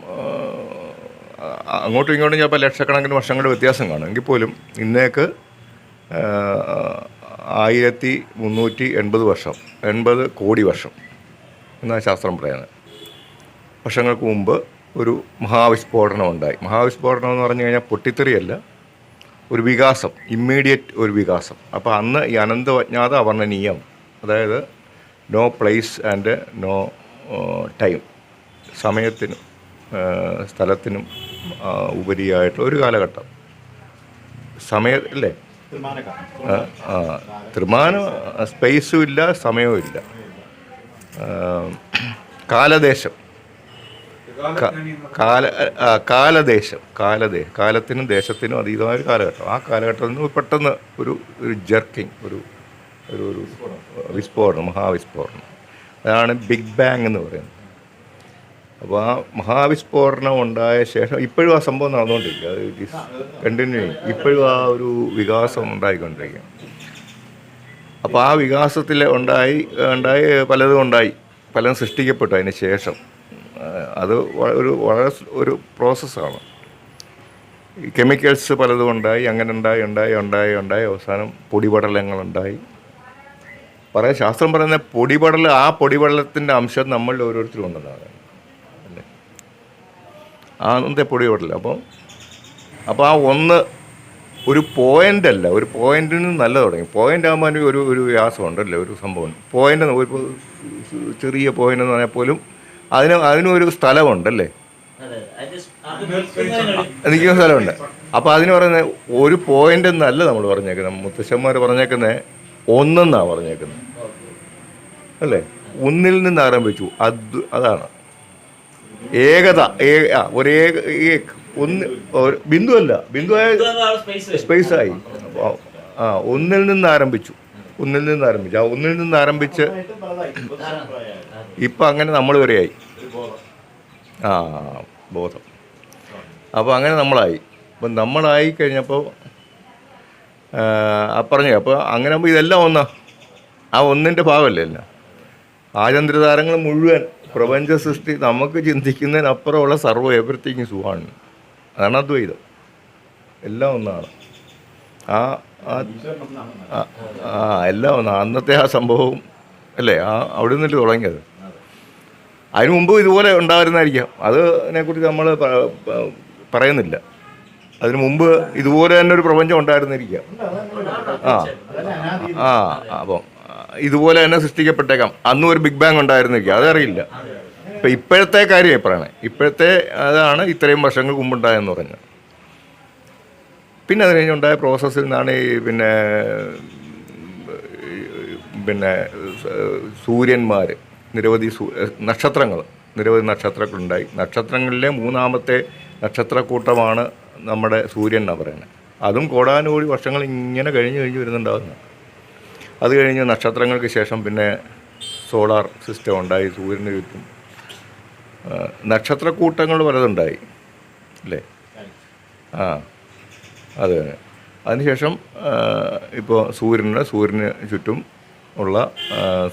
അങ്ങോട്ടും ഇങ്ങോട്ടും ചിലപ്പോൾ ലക്ഷക്കണക്കിന് വർഷങ്ങളുടെ വ്യത്യാസം കാണും. എങ്കിൽ പോലും ഇന്നേക്ക് 1380 വർഷം, 80 കോടി വർഷം എന്നാണ് ശാസ്ത്രം പറയുന്നത്. വർഷങ്ങൾക്ക് മുമ്പ് ഒരു മഹാവിസ്ഫോടനം ഉണ്ടായി. മഹാവിസ്ഫോടനം എന്ന് പറഞ്ഞു കഴിഞ്ഞാൽ പൊട്ടിത്തെറിയല്ല, ഒരു വികാസം, ഇമ്മീഡിയറ്റ് ഒരു വികാസം. അപ്പോൾ അന്ന് ഈ അനന്തം, അജ്ഞാത, അവർണ്ണനീയം, അതായത് no place and no time, സമയത്തിനും സ്ഥലത്തിനും ഉപരിയായിട്ടുള്ള ഒരു കാലഘട്ടം. അല്ലേ, ത്രിമാനം, സ്പേസും ഇല്ല, സമയവും ഇല്ല. കാലദേശം, കാലത്തിനും ദേശത്തിനും അതീതമായ ഒരു കാലഘട്ടം. ആ കാലഘട്ടത്തിൽ നിന്ന് പെട്ടെന്ന് ഒരു ജർക്കിങ്, ഒരു വിസ്ഫോടനം, മഹാവിസ്ഫോടനം. അതാണ് ബിഗ് ബാങ് എന്ന് പറയുന്നത്. അപ്പോൾ ആ മഹാവിസ്ഫോടനം ഉണ്ടായ ശേഷം ഇപ്പോഴും ആ സംഭവം നടന്നുകൊണ്ടിരിക്കുക, അത് കണ്ടിന്യൂ ചെയ്യും. ഇപ്പോഴും ആ ഒരു വികാസം ഉണ്ടായിക്കൊണ്ടിരിക്കുക. അപ്പോൾ ആ വികാസത്തിൽ ഉണ്ടായി പലതും സൃഷ്ടിക്കപ്പെട്ടു. അതിന് ശേഷം അത് വളരെ ഒരു പ്രോസസ്സാണ്. കെമിക്കൽസ് പലതും ഉണ്ടായി, അങ്ങനെ ഉണ്ടായി അവസാനം പൊടിപടലങ്ങളുണ്ടായി. ശാസ്ത്രം പറയുന്ന പൊടിപടൽ, ആ പൊടിപടലത്തിൻ്റെ അംശം നമ്മൾ ഓരോരുത്തരും ഉണ്ടെന്നാണ് അല്ലേ, ആ അന്നത്തെ പൊടിപടൽ. അപ്പോൾ ആ ഒന്ന് ഒരു പോയിൻ്റ് അല്ല, ഒരു പോയിന്റിൽ നിന്ന് നല്ല തുടങ്ങി. പോയിൻ്റ് ആകുമ്പോൾ ഒരു വ്യാസമുണ്ടല്ലേ, ഒരു സംഭവം. പോയിൻ്റ് ഒരു ചെറിയ പോയിൻ്റ് എന്ന് പറഞ്ഞാൽ പോലും അതിനും ഒരു സ്ഥലമുണ്ടല്ലേ, നിൽക്കുന്ന സ്ഥലമുണ്ട്. അപ്പോൾ അതിന് പറയുന്നത് ഒരു പോയിൻ്റ് എന്നല്ല നമ്മൾ പറഞ്ഞേക്കുന്നത്, മുത്തശ്ശന്മാർ പറഞ്ഞേക്കുന്നത് ഒന്നെന്നാണ് പറഞ്ഞേക്കുന്നത് അല്ലേ. ഒന്നിൽ നിന്ന് ആരംഭിച്ചു, അതാണ് ഏകത. ഒന്ന് ബിന്ദുവല്ല, ബിന്ദുവായ സ്പേസായി. ഒന്നിൽ നിന്ന് ആരംഭിച്ചു. ആ ഒന്നിൽ നിന്ന് ആരംഭിച്ച് ഇപ്പം അങ്ങനെ നമ്മൾ വരെയായി. ബോധം. അപ്പോൾ അങ്ങനെ നമ്മളായി. അപ്പം നമ്മളായി കഴിഞ്ഞപ്പോൾ അപ്പോൾ അങ്ങനെ ആകുമ്പോൾ ഇതെല്ലാം ഒന്നാ, ആ ഒന്നിൻ്റെ ഭാഗമല്ലേ എല്ലാം. ആചന്ദ്രതാരങ്ങൾ മുഴുവൻ പ്രപഞ്ച സൃഷ്ടി നമുക്ക് ചിന്തിക്കുന്നതിനപ്പുറമുള്ള സർവ്വ എവറിത്തിങ് സുഖമാണ്. അതാണ് അദ്വൈതം. എല്ലാം ഒന്നാണ്. എല്ലാം ഒന്നാണ്. അന്നത്തെ ആ സംഭവവും അല്ലേ, അവിടെ നിന്നിട്ട് തുടങ്ങിയത്. അതിനു മുമ്പ് ഇതുപോലെ ഉണ്ടായിരുന്നായിരിക്കാം, അതിനെക്കുറിച്ച് നമ്മൾ പറയുന്നില്ല. അതിനു മുമ്പ് ഇതുപോലെ തന്നെ ഒരു പ്രപഞ്ചം ഉണ്ടായിരുന്നിരിക്കാം. അപ്പം ഇതുപോലെ തന്നെ സൃഷ്ടിക്കപ്പെട്ടേക്കാം. അന്നും ഒരു ബിഗ് ബാങ് ഉണ്ടായിരുന്നിരിക്കാം, അതറിയില്ല. ഇപ്പം ഇപ്പോഴത്തെ കാര്യം പറയണേ, ഇപ്പോഴത്തെ അതാണ് ഇത്രയും വർഷങ്ങൾക്ക് മുമ്പുണ്ടായെന്ന് പറഞ്ഞത്. പിന്നെ അത് കഴിഞ്ഞുണ്ടായ പ്രോസസ്സിൽ നിന്നാണ് ഈ പിന്നെ സൂര്യന്മാർ, നിരവധി നക്ഷത്രങ്ങളുണ്ടായി. നക്ഷത്രങ്ങളിലെ മൂന്നാമത്തെ നക്ഷത്രക്കൂട്ടമാണ് നമ്മുടെ സൂര്യൻ എന്നാണ് പറയുന്നത്. അതും കോടാനുകോടി വർഷങ്ങൾ ഇങ്ങനെ കഴിഞ്ഞ് വരുന്നുണ്ടാകുന്നു. അത് കഴിഞ്ഞ് നക്ഷത്രങ്ങൾക്ക് ശേഷം പിന്നെ സോളാർ സിസ്റ്റം ഉണ്ടായി, സൂര്യന് ചുറ്റും നക്ഷത്രക്കൂട്ടങ്ങൾ പലതുണ്ടായി അല്ലേ. അത് അതിനുശേഷം ഇപ്പോൾ സൂര്യന് ചുറ്റും ഉള്ള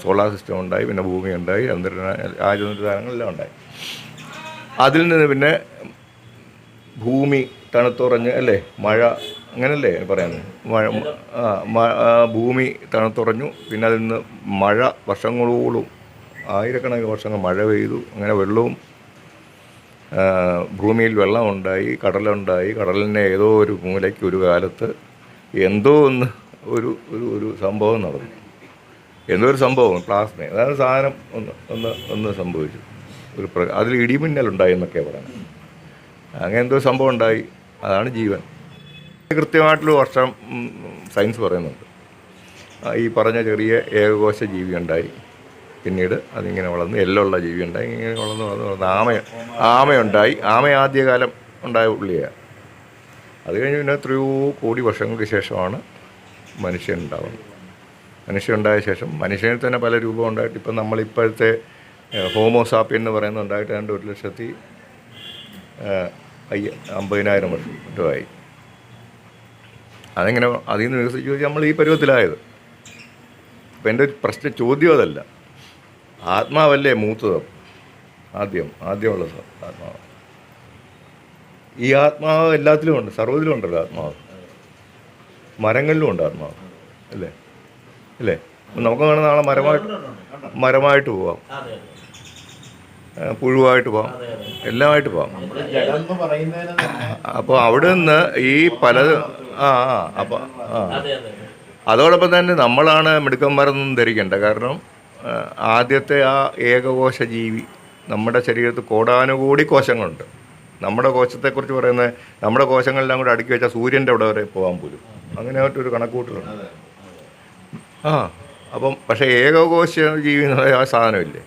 സോളാർ സിസ്റ്റം ഉണ്ടായി, പിന്നെ ഭൂമി ഉണ്ടായി, രാജതന്ത്രങ്ങളെല്ലാം ഉണ്ടായി. അതിൽ നിന്ന് പിന്നെ ഭൂമി തണുത്തുറഞ്ഞ് അല്ലേ, മഴ അങ്ങനല്ലേ പറയുന്നത്, ഭൂമി തണുത്തുറഞ്ഞു. പിന്നെ അതിൽ നിന്ന് മഴ വർഷങ്ങളോളം, ആയിരക്കണക്കിന് വർഷങ്ങൾ മഴ പെയ്തു. അങ്ങനെ വെള്ളവും ഭൂമിയിൽ വെള്ളമുണ്ടായി, കടലുണ്ടായി. കടലിനെ ഏതോ ഒരു മൂലയ്ക്ക് ഒരു കാലത്ത് എന്തോ ഒരു സംഭവം നടന്നു. എന്തോ ഒരു സംഭവം, പ്ലാസ്മ, അതാണ് സാധനം ഒന്ന് സംഭവിച്ചു. അതിൽ ഇടിമിന്നലുണ്ടായി എന്നൊക്കെയാണ് പറയുന്നത്. അങ്ങനെ എന്തോ സംഭവം ഉണ്ടായി, അതാണ് ജീവൻ. കൃത്യമായിട്ടുള്ള വർഷം സയൻസ് പറയുന്നുണ്ട്. ഈ പറഞ്ഞ ചെറിയ ഏകകോശ ജീവി ഉണ്ടായി, പിന്നീട് അതിങ്ങനെ വളർന്ന് എല്ലുള്ള ജീവി ഉണ്ടായി, ഇങ്ങനെ വളർന്ന് ആമയുണ്ടായി. ആമ ആദ്യകാലം ഉണ്ടായ പുള്ളിയാണ്. അത് കഴിഞ്ഞ് പിന്നെ എത്രയോ കോടി വർഷങ്ങൾക്ക് ശേഷമാണ് മനുഷ്യനുണ്ടാവുന്നത്. മനുഷ്യനുണ്ടായ ശേഷം മനുഷ്യനിൽ തന്നെ പല രൂപം ഉണ്ടായിട്ട് ഇപ്പം നമ്മളിപ്പോഴത്തെ ഹോമോസാപ്പിയൻ എന്ന് പറയുന്നത് ഉണ്ടായിട്ട് 1,50,000 വർഷം മറ്റുമായി. അതെങ്ങനെ അതിൽ നിന്ന് വികസിച്ച് ചോദിച്ചാൽ നമ്മൾ ഈ പരുവത്തിലായത്. അപ്പം എൻ്റെ ഒരു ചോദ്യം അതല്ല, ആത്മാവല്ലേ മൂത്തത്, ആദ്യമുള്ള ആത്മാവ്. ഈ ആത്മാവ് എല്ലാത്തിലും ഉണ്ട്, സർവ്വതിലും ഉണ്ടല്ലോ ആത്മാവ്. മരങ്ങളിലും ഉണ്ട് ആത്മാവ് അല്ലേ. നമുക്ക് കാണുന്ന നാളെ മരമായിട്ട് പോവാം, പുഴുവായിട്ട് പോവാം, എല്ലാമായിട്ട് പോവാം. അപ്പോൾ അവിടെ നിന്ന് ഈ പലത് അപ്പോൾ അതോടൊപ്പം തന്നെ നമ്മളാണ് മിടുക്കന്മാരെന്നൊന്നും ധരിക്കേണ്ട. കാരണം ആദ്യത്തെ ആ ഏകകോശ ജീവി, നമ്മുടെ ശരീരത്തിൽ കോടാനുകോടി കോശങ്ങളുണ്ട്. നമ്മുടെ കോശത്തെക്കുറിച്ച് പറയുന്നത്, നമ്മുടെ കോശങ്ങളെല്ലാം കൂടെ അടുക്കി വെച്ചാൽ സൂര്യൻ്റെ അവിടെ വരെ പോകാൻ പോലും, അങ്ങനെ ആയിട്ടൊരു കണക്കൂട്ടലുണ്ട്. അപ്പം പക്ഷേ ഏകകോശ ജീവി എന്ന് പറയുന്ന ആ സാധനമില്ലേ.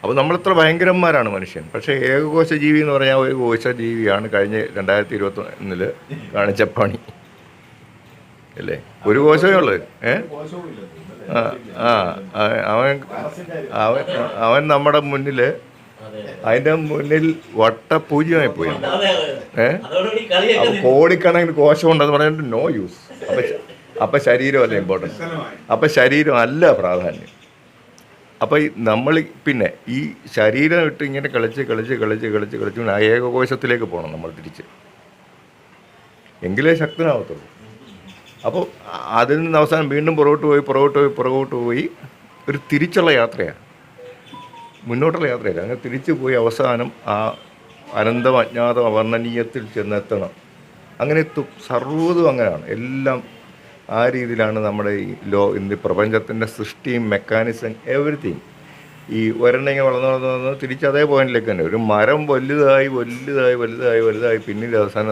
അപ്പോൾ നമ്മളിത്ര ഭയങ്കരന്മാരാണ് മനുഷ്യൻ. പക്ഷേ ഏകകോശ ജീവി എന്ന് പറഞ്ഞാൽ ഒരു കോശ ജീവിയാണ് കഴിഞ്ഞ 2021 കാണിച്ച പണി അല്ലേ. ഒരു കോശമേ ഉള്ളത്. അവൻ നമ്മുടെ മുന്നിൽ, അതിൻ്റെ മുന്നിൽ വട്ടപൂജ്യമായി പോയി. അപ്പോൾ കോടിക്കണക്കിന് കോശമുണ്ടെന്ന് പറഞ്ഞിട്ട് നോ യൂസ്. അപ്പം ശരീരമല്ല ഇമ്പോർട്ടൻസ്, അപ്പം ശരീരം അല്ല പ്രാധാന്യം. അപ്പോൾ നമ്മൾ പിന്നെ ഈ ശരീരം ഇട്ട് ഇങ്ങനെ കളിച്ച് ആ ഏകകോശത്തിലേക്ക് പോകണം നമ്മൾ തിരിച്ച്, എങ്കിലേ ശക്തനാവത്തുള്ളൂ. അപ്പോൾ അതിൽ നിന്ന് അവസാനം വീണ്ടും പുറകോട്ട് പോയി ഒരു തിരിച്ചുള്ള യാത്രയാണ്, മുന്നോട്ടുള്ള യാത്രയല്ല. അങ്ങനെ തിരിച്ചു പോയി അവസാനം ആ അനന്തം അജ്ഞാതം അവർണ്ണനീയത്തിൽ ചെന്നെത്തണം. അങ്ങനെ സർവ്വതും അങ്ങനെയാണ്, എല്ലാം ആ രീതിയിലാണ് നമ്മുടെ ഈ ഇന്ന് പ്രപഞ്ചത്തിൻ്റെ സൃഷ്ടിയും മെക്കാനിസം എവറിത്തിങ്. ഈ ഒരെണ്ണം വളർന്നു തിരിച്ച് അതേ പോയിന്റിലേക്ക് തന്നെ. ഒരു മരം വലുതായി പിന്നീട് അവസാനം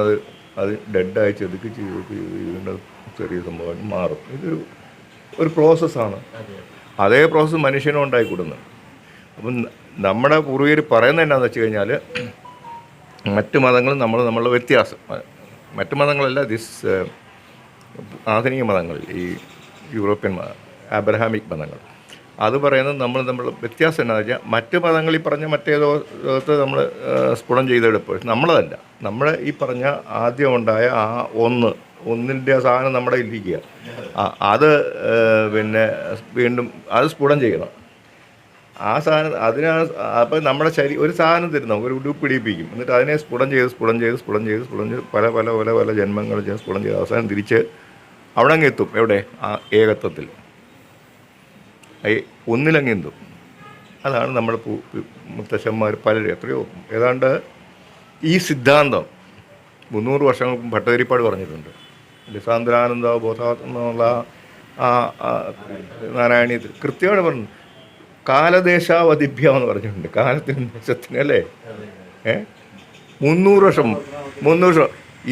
അത് ഡെഡായി ചെതുക്കി വീണ്ടും ചെറിയ സംഭവം മാറും. ഇതൊരു പ്രോസസ്സാണ്. അതേ പ്രോസസ്സ് മനുഷ്യനും ഉണ്ടായിക്കൂടുന്നു. അപ്പം നമ്മുടെ പൂർവികർ പറയുന്നത് എന്താണെന്ന് വെച്ച് കഴിഞ്ഞാൽ, മറ്റു മതങ്ങളും നമ്മളുടെ വ്യത്യാസം, മറ്റു മതങ്ങളല്ല, ആധുനിക മതങ്ങൾ, ഈ യൂറോപ്യൻ അബ്രഹാമിക് മതങ്ങൾ, അത് പറയുന്നത് നമ്മൾ വ്യത്യാസം എന്താണെന്ന് വെച്ചാൽ, മറ്റ് മതങ്ങളിൽ പറഞ്ഞ മറ്റേതോ നമ്മൾ സ്ഫുടം ചെയ്തെടുപ്പോൾ നമ്മളതല്ല. നമ്മുടെ ഈ പറഞ്ഞ ആദ്യം ഉണ്ടായ ആ ഒന്നിൻ്റെ സാധനം നമ്മുടെ ഇരിക്കുക, അത് പിന്നെ വീണ്ടും അത് സ്ഫുടം ചെയ്യണം. ആ സാധനം അതിനാണ്. അപ്പം നമ്മുടെ ഒരു സാധനം തരുന്ന ഒരു ഉടുപ്പ് പിടിപ്പിക്കും, എന്നിട്ട് അതിനെ സ്ഫുടം ചെയ്ത് പല ജന്മങ്ങൾ സ്ഫുടം ചെയ്ത് അവസാനം തിരിച്ച് അവിടെ അങ്ങ് എത്തും. എവിടെ? ആ ഏകത്വത്തിൽ, ഒന്നിലങ്ങ് എത്തും. അതാണ് നമ്മുടെ മുത്തശ്ശന്മാർ പലരും എത്രയോ ഏതാണ്ട് ഈ സിദ്ധാന്തം 300 വർഷങ്ങൾക്ക് ഭട്ടതിരിപ്പാട് പറഞ്ഞിട്ടുണ്ട്. ലിസാന്ദ്രാനന്ദ ബോധാത്മെന്നുള്ള നാരായണീയത്തിൽ കൃത്യമായിട്ട് പറഞ്ഞു. കാലദേശാവതിഭ്യം എന്ന് പറഞ്ഞിട്ടുണ്ട്. കാലത്തിന് ദേശത്തിന് അല്ലേ 300 വർഷം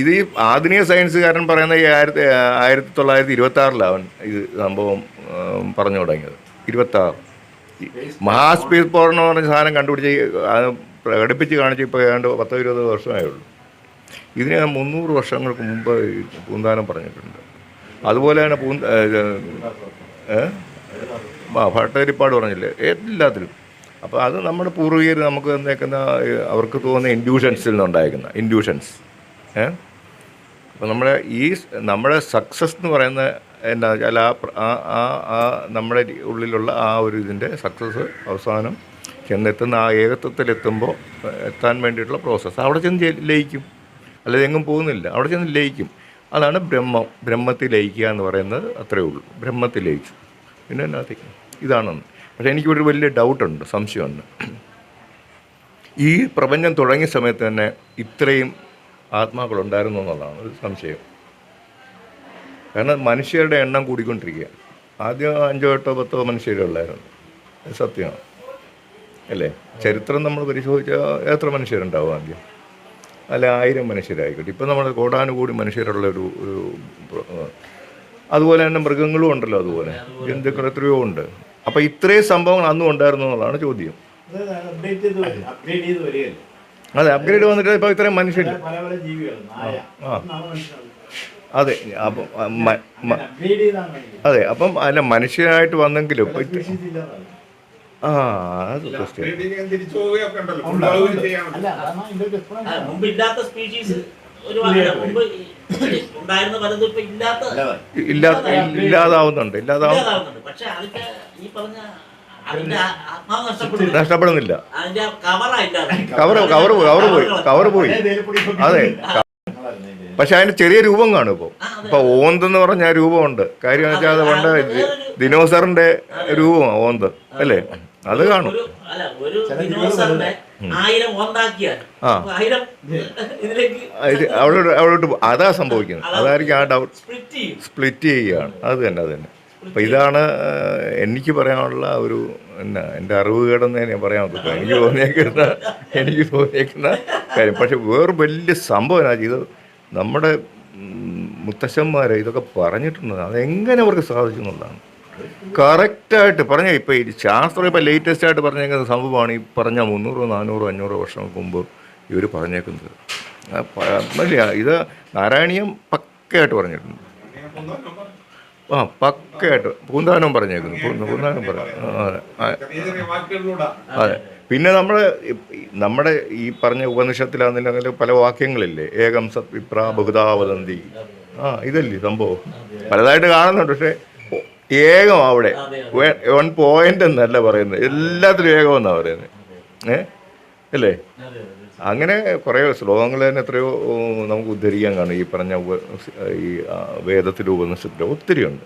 ഇത് ഈ ആധുനിക സയൻസുകാരൻ പറയുന്ന ഈ 1926 അവൻ ഇത് സംഭവം പറഞ്ഞു തുടങ്ങിയത്. 26 മഹാസ്പീഡ് പോർൺ എന്ന് പറഞ്ഞ സാധനം കണ്ടുപിടിച്ച് പ്രകടിപ്പിച്ച് കാണിച്ച് ഇപ്പോൾ ഏതാണ്ട് 10-20 വർഷമേ ഉള്ളൂ. ഇതിനെ 300 വർഷങ്ങൾക്ക് മുമ്പ് പൂന്താനം പറഞ്ഞിട്ടുണ്ട്. അതുപോലെ തന്നെ ഭട്ടതിരിപ്പാട് പറഞ്ഞില്ലേ എല്ലാത്തിലും. അപ്പോൾ അത് നമ്മുടെ പൂർവികർ നമുക്ക് തന്നേക്കുന്ന അവർക്ക് തോന്നുന്ന ഇൻഡ്യൂഷൻസിൽ നിന്നുണ്ടായിരിക്കുന്ന ഇൻഡ്യൂഷൻസ്. അപ്പോൾ നമ്മുടെ സക്സസ് എന്ന് പറയുന്ന എന്താ വെച്ചാൽ നമ്മുടെ ഉള്ളിലുള്ള ആ ഒരു ഇതിൻ്റെ സക്സസ് അവസാനം ചെന്നെത്തുന്ന ആ ഏകത്വത്തിലെത്തുമ്പോൾ എത്താൻ വേണ്ടിയിട്ടുള്ള പ്രോസസ്സ് അവിടെ ചെന്ന് ലയിക്കും. അല്ലാതെ എങ്ങും പോകുന്നില്ല, അവിടെ ചെന്ന് ലയിക്കും. അതാണ് ബ്രഹ്മത്തിൽ ലയിക്കുക എന്ന് പറയുന്നത്. അത്രയേ ഉള്ളൂ, ബ്രഹ്മത്തിൽ ലയിച്ചു. പിന്നെ എന്നാത്തേക്ക് ഇതാണെന്ന്. പക്ഷേ എനിക്കൊരു വലിയ ഡൗട്ടുണ്ട്, സംശയമുണ്ട്. ഈ പ്രപഞ്ചം തുടങ്ങിയ സമയത്ത് തന്നെ ഇത്രയും ആത്മാക്കളുണ്ടായിരുന്നു എന്നുള്ളതാണ് ഒരു സംശയം. കാരണം മനുഷ്യരുടെ എണ്ണം കൂടിക്കൊണ്ടിരിക്കുക. ആദ്യം 5-8-10 മനുഷ്യരേ ഉള്ളായിരുന്നു. അത് സത്യമാണ് അല്ലേ? ചരിത്രം നമ്മൾ പരിശോധിച്ചാൽ എത്ര മനുഷ്യരുണ്ടാവും ആദ്യം? അല്ല 1000 മനുഷ്യരായിക്കോട്ടെ. ഇപ്പം നമ്മൾ കോടാനുകൂടി മനുഷ്യരുള്ള ഒരു അതുപോലെ തന്നെ മൃഗങ്ങളും ഉണ്ടല്ലോ, അതുപോലെ ജന്തുക്കൾ എത്രയോ ഉണ്ട്. അപ്പം ഇത്രയും സംഭവങ്ങൾ അന്നും ഉണ്ടായിരുന്നു എന്നുള്ളതാണ് ചോദ്യം. അതെ, അപ്ഗ്രേഡ് വന്നിട്ട് ഇപ്പോൾ ഇത്രയും മനുഷ്യർ. അതെ, അപ്പം അതെ, അപ്പം അല്ല മനുഷ്യനായിട്ട് വന്നെങ്കിലും അത് ഇല്ലാതാവുന്നുണ്ട്. നഷ്ടപ്പെടുന്നില്ല. കവർ പോയി. അതെ, പക്ഷെ അതിന് ചെറിയ രൂപം കാണും. ഇപ്പൊ ഓന്തെന്ന് പറഞ്ഞ രൂപമുണ്ട്. കാര്യം വെച്ചാൽ അത് പണ്ട് ദിനോസറിന്റെ രൂപമാണ് ഓന്ത് അല്ലേ? അത് കാണും. അവിടോട്ട് അതാ സംഭവിക്കുന്നത്. അതായിരിക്കും ആ ഡൗട്ട് സ്പ്ലിറ്റ് ചെയ്യുകയാണ്. അത് തന്നെ. അപ്പം ഇതാണ് എനിക്ക് പറയാനുള്ള ഒരു എൻ്റെ അറിവുകേടെന്ന് ഞാൻ പറയാൻ പറ്റും. എനിക്ക് തോന്നിയേക്കുന്ന കാര്യം. പക്ഷെ വേറെ വലിയ സംഭവം ഇത് നമ്മുടെ മുത്തശ്ശന്മാരെ ഇതൊക്കെ പറഞ്ഞിട്ടുണ്ട്. അതെങ്ങനെ അവർക്ക് സാധിച്ചു എന്നുള്ളതാണ് കറക്റ്റായിട്ട് പറഞ്ഞ. ഇപ്പോൾ ഈ ശാസ്ത്രം ഇപ്പോൾ ലേറ്റസ്റ്റായിട്ട് പറഞ്ഞേക്കുന്ന സംഭവമാണ് ഈ പറഞ്ഞ 300, 400, 500 വർഷങ്ങൾക്ക് മുമ്പ് ഇവർ പറഞ്ഞേക്കുന്നത്. ഇത് നാരായണീയം പക്കയായിട്ട് പറഞ്ഞിട്ടുണ്ട്. പക്കയായിട്ട് പൂന്താനം പറഞ്ഞേക്കുന്നു. പൂന്താനം പറഞ്ഞു. അതെ. പിന്നെ നമ്മുടെ ഈ പറഞ്ഞ ഉപനിഷത്തിലാണെന്നില്ല പല വാക്യങ്ങളില്ലേ, ഏകം സത് വിപ്രാ ബഹുധാ വദന്തി. ഇതല്ലേ സംഭവം. പലതായിട്ട് കാണുന്നുണ്ട്. പക്ഷേ ഏകം അവിടെ 1 പോയിന്റ് എന്നല്ല പറയുന്നത്, എല്ലാത്തിലും ഏകം എന്നാണ് പറയുന്നത്. അല്ലേ? അങ്ങനെ കുറേ ശ്ലോകങ്ങൾ തന്നെ എത്രയോ നമുക്ക് ഉദ്ധരിക്കാൻ കാണും. ഈ പറഞ്ഞ ഈ വേദത്തിലെ ഉപനിഷത്തിലെ ഒത്തിരി ഉണ്ട്.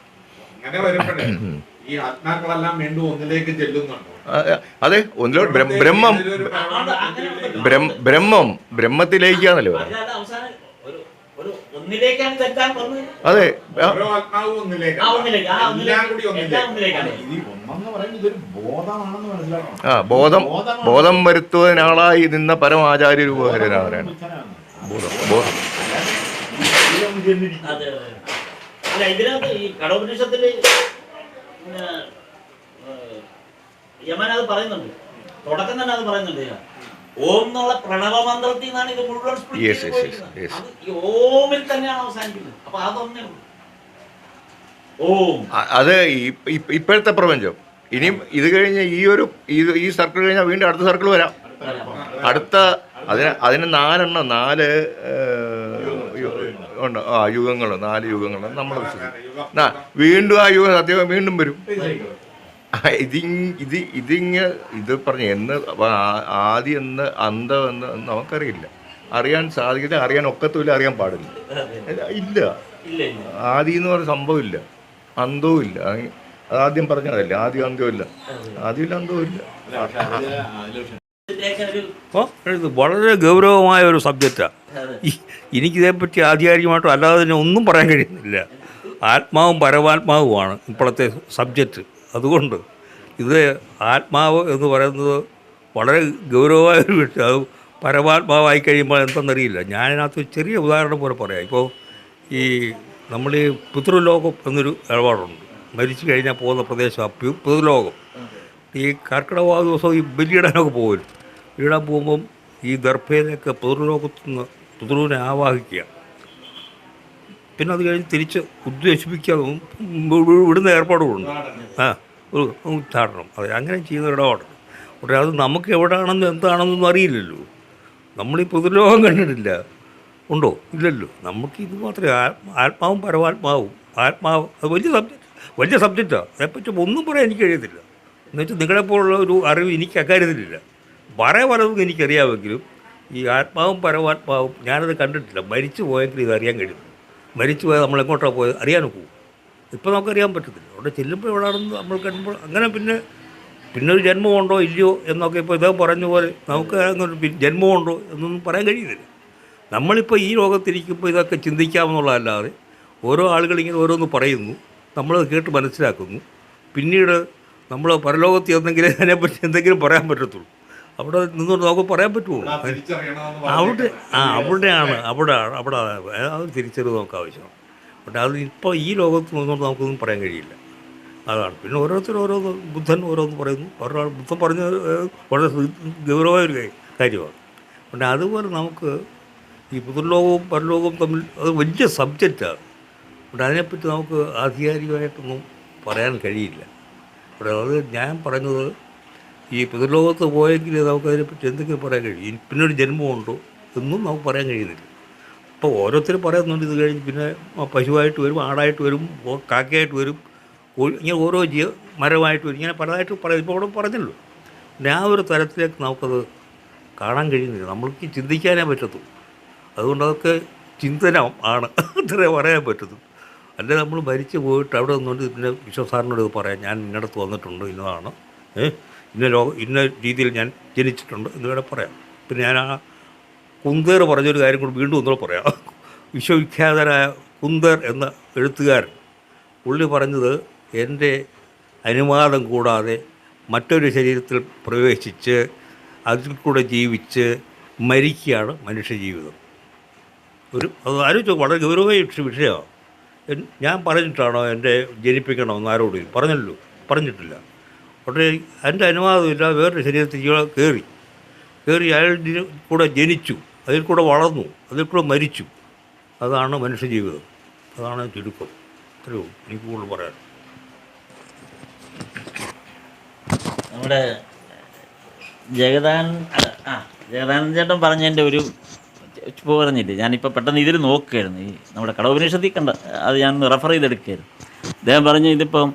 അതെ, ഒന്നിലോട്ട് ബ്രഹ്മത്തിലേക്കാണല്ലോ. അതെ, ബോധം വരുത്തുന്നതിനാളായി നിന്ന പരമാചാര്യ രൂപഹരനാരായണൻ. ബോധം ഇതിനകത്ത് ഈ കടോപനിഷത്തില് യമൻ അത് പറയുന്നുണ്ട്. തുടക്കം തന്നെ അത് പറയുന്നുണ്ട്. ഓം എന്നുള്ള പ്രണവമന്ത്രത്തിൽ നിന്നാണ് ഇത് മുഴുവൻ ഓമിൽ തന്നെയാണ് അവസാനിക്കുന്നത്. അപ്പൊ അതൊന്നേ ഓം. അത് ഇപ്പോഴത്തെ പ്രപഞ്ചം. ഇനിയും ഇത് കഴിഞ്ഞ് ഈ സർക്കിൾ കഴിഞ്ഞാൽ വീണ്ടും അടുത്ത സർക്കിൾ വരാം. അടുത്ത അതിന് 4 ഉണ്ട്. യുഗങ്ങൾ, 4 യുഗങ്ങൾ നമ്മൾ വീണ്ടും ആ യുഗം സത്യം വീണ്ടും വരും. ഇത് പറഞ്ഞ് എന്ന് ആദ്യം എന്ന് അന്തം എന്ന് നമുക്കറിയില്ല. അറിയാൻ സാധിക്കില്ല, അറിയാൻ ഒക്കത്തുമില്ല, അറിയാൻ പാടില്ല. ഇല്ല, ആദി എന്ന് പറഞ്ഞ സംഭവം ഇല്ല, അന്തവും ഇല്ല. അത് ആദ്യം പറഞ്ഞതല്ലേ, ആദ്യം അന്ത്യമില്ല, ആദ്യമില്ല അന്തമില്ല. ഇത് വളരെ ഗൗരവമായ ഒരു സബ്ജക്റ്റാണ്. എനിക്കിതേപ്പറ്റി ആധികാരികമായിട്ടും അല്ലാതെ തന്നെ ഒന്നും പറയാൻ കഴിയുന്നില്ല. ആത്മാവും പരമാത്മാവുമാണ് ഇപ്പോഴത്തെ സബ്ജക്റ്റ്. അതുകൊണ്ട് ഇത് ആത്മാവ് എന്ന് പറയുന്നത് വളരെ ഗൗരവമായ ഒരു വിഷയം. അത് പരമാത്മാവായി കഴിയുമ്പോൾ എന്തെന്നറിയില്ല. ഞാനതിനകത്ത് ചെറിയ ഉദാഹരണം പോലെ പറയാം. ഇപ്പോൾ ഈ നമ്മൾ ഈ പിതൃലോകം എന്നൊരു ഇടപാടുണ്ട്. മരിച്ചു കഴിഞ്ഞാൽ പോകുന്ന പ്രദേശമാണ് പിതൃലോകം. ഈ കർക്കിടക ദിവസം ഈ ബലിയിടാനൊക്കെ പോകും. ബലിയിടാൻ പോകുമ്പം ഈ ദർഭയിലേക്ക് പിതൃലോകത്തു നിന്ന് പിതൃവിനെ ആവാഹിക്കുക. പിന്നെ അത് കഴിഞ്ഞ് തിരിച്ച് ഉദ്ദേശിപ്പിക്കാതെ വിടുന്ന ഏർപ്പാടുകളുണ്ട്. ഒരു ഉച്ചാടനം, അത് അങ്ങനെ ചെയ്യുന്ന ഇടപാടുണ്ട്. പക്ഷേ അത് നമുക്ക് എവിടെയാണെന്ന് എന്താണെന്നൊന്നും അറിയില്ലല്ലോ. നമ്മളീ പിതൃലോകം കണ്ടിട്ടില്ല. ഉണ്ടോ? ഇല്ലല്ലോ. നമുക്ക് ഇത് മാത്രമേ ആത്മാവും പരമാത്മാവും. ആത്മാവ് അത് വലിയ സബ്ജക്റ്റാണ്. അതേപ്പറ്റി ഒന്നും പറയാൻ എനിക്ക് കഴിയത്തില്ല. എന്നുവെച്ചാൽ നിങ്ങളെപ്പോലുള്ള ഒരു അറിവ് എനിക്ക് അക്കാര്യത്തിലില്ല. പലതും എനിക്കറിയാമെങ്കിലും ഈ ആത്മാവും പരമാത്മാവും ഞാനത് കണ്ടിട്ടില്ല. മരിച്ചു പോയെങ്കിൽ ഇത് അറിയാൻ കഴിയും. മരിച്ചു പോയാൽ നമ്മളെങ്ങോട്ടാണ് പോയത് അറിയാനൊക്കെ പോകും. ഇപ്പോൾ നമുക്കറിയാൻ പറ്റത്തില്ല. അവിടെ ചെല്ലുമ്പോൾ എവിടെയാണെന്ന് നമ്മൾ കാണുമ്പോൾ അങ്ങനെ പിന്നെ ഒരു ജന്മമുണ്ടോ ഇല്ലയോ എന്നൊക്കെ ഇപ്പോൾ ഇദ്ദേഹം പറഞ്ഞ പോലെ നമുക്ക് അങ്ങനെ ജന്മമുണ്ടോ എന്നൊന്നും പറയാൻ കഴിയുന്നില്ല. നമ്മളിപ്പോൾ ഈ ലോകത്തിരിക്കുമ്പോൾ ഇതൊക്കെ ചിന്തിക്കാമെന്നുള്ളതല്ലാതെ ഓരോ ആളുകളിങ്ങനെ ഓരോന്ന് പറയുന്നു, നമ്മളത് കേട്ട് മനസ്സിലാക്കുന്നു. പിന്നീട് നമ്മൾ പരലോകത്ത് ചെന്നെങ്കിലേ അതിനെപ്പറ്റി എന്തെങ്കിലും പറയാൻ പറ്റത്തുള്ളൂ. അവിടെ നിന്നുകൊണ്ട് നമുക്ക് പറയാൻ പറ്റുള്ളൂ. അവിടെയാണ് അത് തിരിച്ചറിവ് നമുക്ക് ആവശ്യമാണ്. പക്ഷേ അത് ഇപ്പോൾ ഈ ലോകത്ത് നിന്നുകൊണ്ട് നമുക്കൊന്നും പറയാൻ കഴിയില്ല. അതാണ്. പിന്നെ ഓരോരുത്തരും ഓരോന്ന് ബുദ്ധൻ ഓരോന്ന് പറയുന്നു. ഒരാൾ ബുദ്ധൻ പറഞ്ഞ വളരെ ഗൗരവമായ ഒരു കാര്യമാണ്. പിന്നെ അതുപോലെ നമുക്ക് ഈ പിതൃലോകവും പരലോകവും തമ്മിൽ അത് വലിയ സബ്ജക്റ്റാണ്. പക്ഷെ അതിനെപ്പറ്റി നമുക്ക് ആധികാരികമായിട്ടൊന്നും പറയാൻ കഴിയില്ല. പക്ഷേ അത് ഞാൻ പറഞ്ഞത് ഈ പിതൃലോകത്ത് പോയെങ്കിൽ നമുക്കതിനെപ്പറ്റി എന്തെങ്കിലും പറയാൻ കഴിയും. പിന്നൊരു ജന്മമുണ്ടോ എന്നും നമുക്ക് പറയാൻ കഴിയുന്നില്ല. ഇപ്പോൾ ഓരോരുത്തരും പറയുന്നുണ്ട് ഇത് കഴിഞ്ഞ് പിന്നെ പശുവായിട്ട് വരും, ആടായിട്ട് വരും, കാക്കയായിട്ട് വരും, ഇങ്ങനെ ഓരോ മരമായിട്ട് വരും, ഇങ്ങനെ പലതായിട്ട് പറയും. ഇപ്പോൾ അവിടെ പറഞ്ഞല്ലോ. പിന്നെ ആ ഒരു തരത്തിലേക്ക് നമുക്കത് കാണാൻ കഴിയുന്നില്ല. നമ്മൾക്ക് ചിന്തിക്കാനേ പറ്റത്തുള്ളൂ. അതുകൊണ്ട് അതൊക്കെ ചിന്തനം ആണ്, അത്രേ പറയാൻ പറ്റത്തുള്ളൂ. അല്ലെ നമ്മൾ മരിച്ചു പോയിട്ട് അവിടെ നിന്നുകൊണ്ട് പിന്നെ വിശ്വസാറിനോട് ഇത് പറയാം, ഞാൻ ഇന്നടത്ത് വന്നിട്ടുണ്ട്, ഇന്നതാണ്, ഇന്ന രീതിയിൽ ഞാൻ ജനിച്ചിട്ടുണ്ട് എന്നിവിടെ പറയാം. പിന്നെ ഞാൻ ആ കുന്തേർ പറഞ്ഞൊരു കാര്യം കൂടി വീണ്ടും ഒന്നുകൂടെ പറയാം. വിശ്വവിഖ്യാതനായ കുന്തേർ എന്ന എഴുത്തുകാരൻ പുള്ളി പറഞ്ഞത്, എൻ്റെ അനുവാദം കൂടാതെ മറ്റൊരു ശരീരത്തിൽ പ്രവേശിച്ച് അതിൽ കൂടെ ജീവിച്ച് മരിക്കുകയാണ് മനുഷ്യജീവിതം. അത് ആലോചിച്ചോ, വളരെ ഗൗരവമായ വിഷയമാണ്. ഞാൻ പറഞ്ഞിട്ടാണോ എൻ്റെ ജനിപ്പിക്കണമെന്ന് ആരോടും പറഞ്ഞിട്ടില്ല. പക്ഷേ എൻ്റെ അനുവാദമില്ല വേറൊരു ശരീരത്തിൽ കയറി അയാളുടെ കൂടെ ജനിച്ചു, അതിൽ കൂടെ വളർന്നു, അതിൽ കൂടെ മരിച്ചു. അതാണ് മനുഷ്യജീവിതം. അതാണ് ചുരുക്കം. അത്രയോ എനിക്ക് കൂടുതൽ പറയാൻ. നമ്മുടെ ജഗദാനന്ദ ചേട്ടൻ പറഞ്ഞതിൻ്റെ ഒരു പറഞ്ഞില്ലേ, ഞാനിപ്പോൾ പെട്ടെന്ന് ഇതിൽ നോക്കുകയായിരുന്നു. ഈ നമ്മുടെ കടോപനിഷത്തിൽ കണ്ട അത് ഞാൻ റെഫർ ചെയ്തെടുക്കുകയായിരുന്നു. അദ്ദേഹം പറഞ്ഞു, ഇതിപ്പം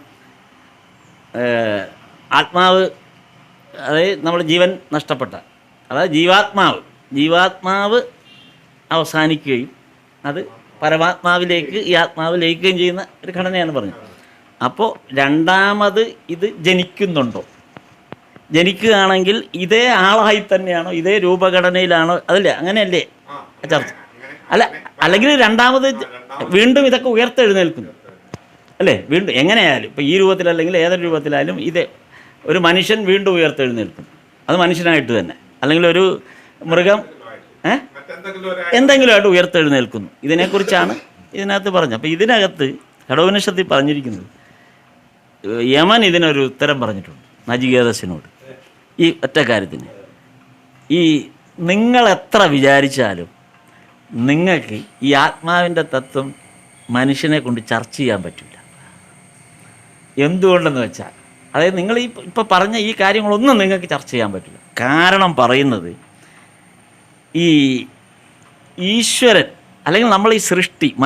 ആത്മാവ്, അതായത് നമ്മുടെ ജീവൻ നഷ്ടപ്പെട്ട, അതായത് ജീവാത്മാവ് അവസാനിക്കുകയും അത് പരമാത്മാവിലേക്ക് ഈ ആത്മാവ് ലയിക്കുകയും ചെയ്യുന്ന ഒരു ഘടനയാണ് പറഞ്ഞത്. അപ്പോൾ രണ്ടാമത് ഇത് ജനിക്കുകയാണെങ്കിൽ ഇതേ ആളായി തന്നെയാണോ, ഇതേ രൂപഘടനയിലാണോ, അതല്ലേ, അങ്ങനെയല്ലേ ചർച്ച? അല്ലെങ്കിൽ രണ്ടാമത് വീണ്ടും ഇതൊക്കെ ഉയർത്തെഴുന്നേൽക്കുന്നു അല്ലേ? വീണ്ടും എങ്ങനെയായാലും ഇപ്പോൾ ഈ രൂപത്തിലല്ലെങ്കിൽ ഏതൊരു രൂപത്തിലായാലും ഇതേ ഒരു മനുഷ്യൻ വീണ്ടും ഉയർത്തെഴുന്നേൽക്കും. അത് മനുഷ്യനായിട്ട് തന്നെ, അല്ലെങ്കിൽ ഒരു മൃഗം എന്തെങ്കിലുമായിട്ട് ഉയർത്തെഴുന്നേൽക്കുന്നു. ഇതിനെക്കുറിച്ചാണ് ഇതിനകത്ത് പറഞ്ഞത്. അപ്പോൾ ഇതിനകത്ത് കടോപനിഷത്തിൽ പറഞ്ഞിരിക്കുന്നത്, യമൻ ഇതിനൊരു ഉത്തരം പറഞ്ഞിട്ടുണ്ട് നചികേതസിനോട്. ഈ ഒറ്റ കാര്യത്തിന്, ഈ നിങ്ങൾ എത്ര വിചാരിച്ചാലും നിങ്ങൾക്ക് ഈ ആത്മാവിൻ്റെ തത്വം മനുഷ്യനെ കൊണ്ട് ചർച്ച ചെയ്യാൻ പറ്റില്ല. എന്തുകൊണ്ടെന്ന് വെച്ചാൽ, അതായത് നിങ്ങൾ ഇപ്പോൾ പറഞ്ഞ ഈ കാര്യങ്ങളൊന്നും നിങ്ങൾക്ക് ചർച്ച ചെയ്യാൻ പറ്റില്ല. കാരണം പറയുന്നത്, ഈ ഈശ്വരൻ അല്ലെങ്കിൽ നമ്മൾ ഈ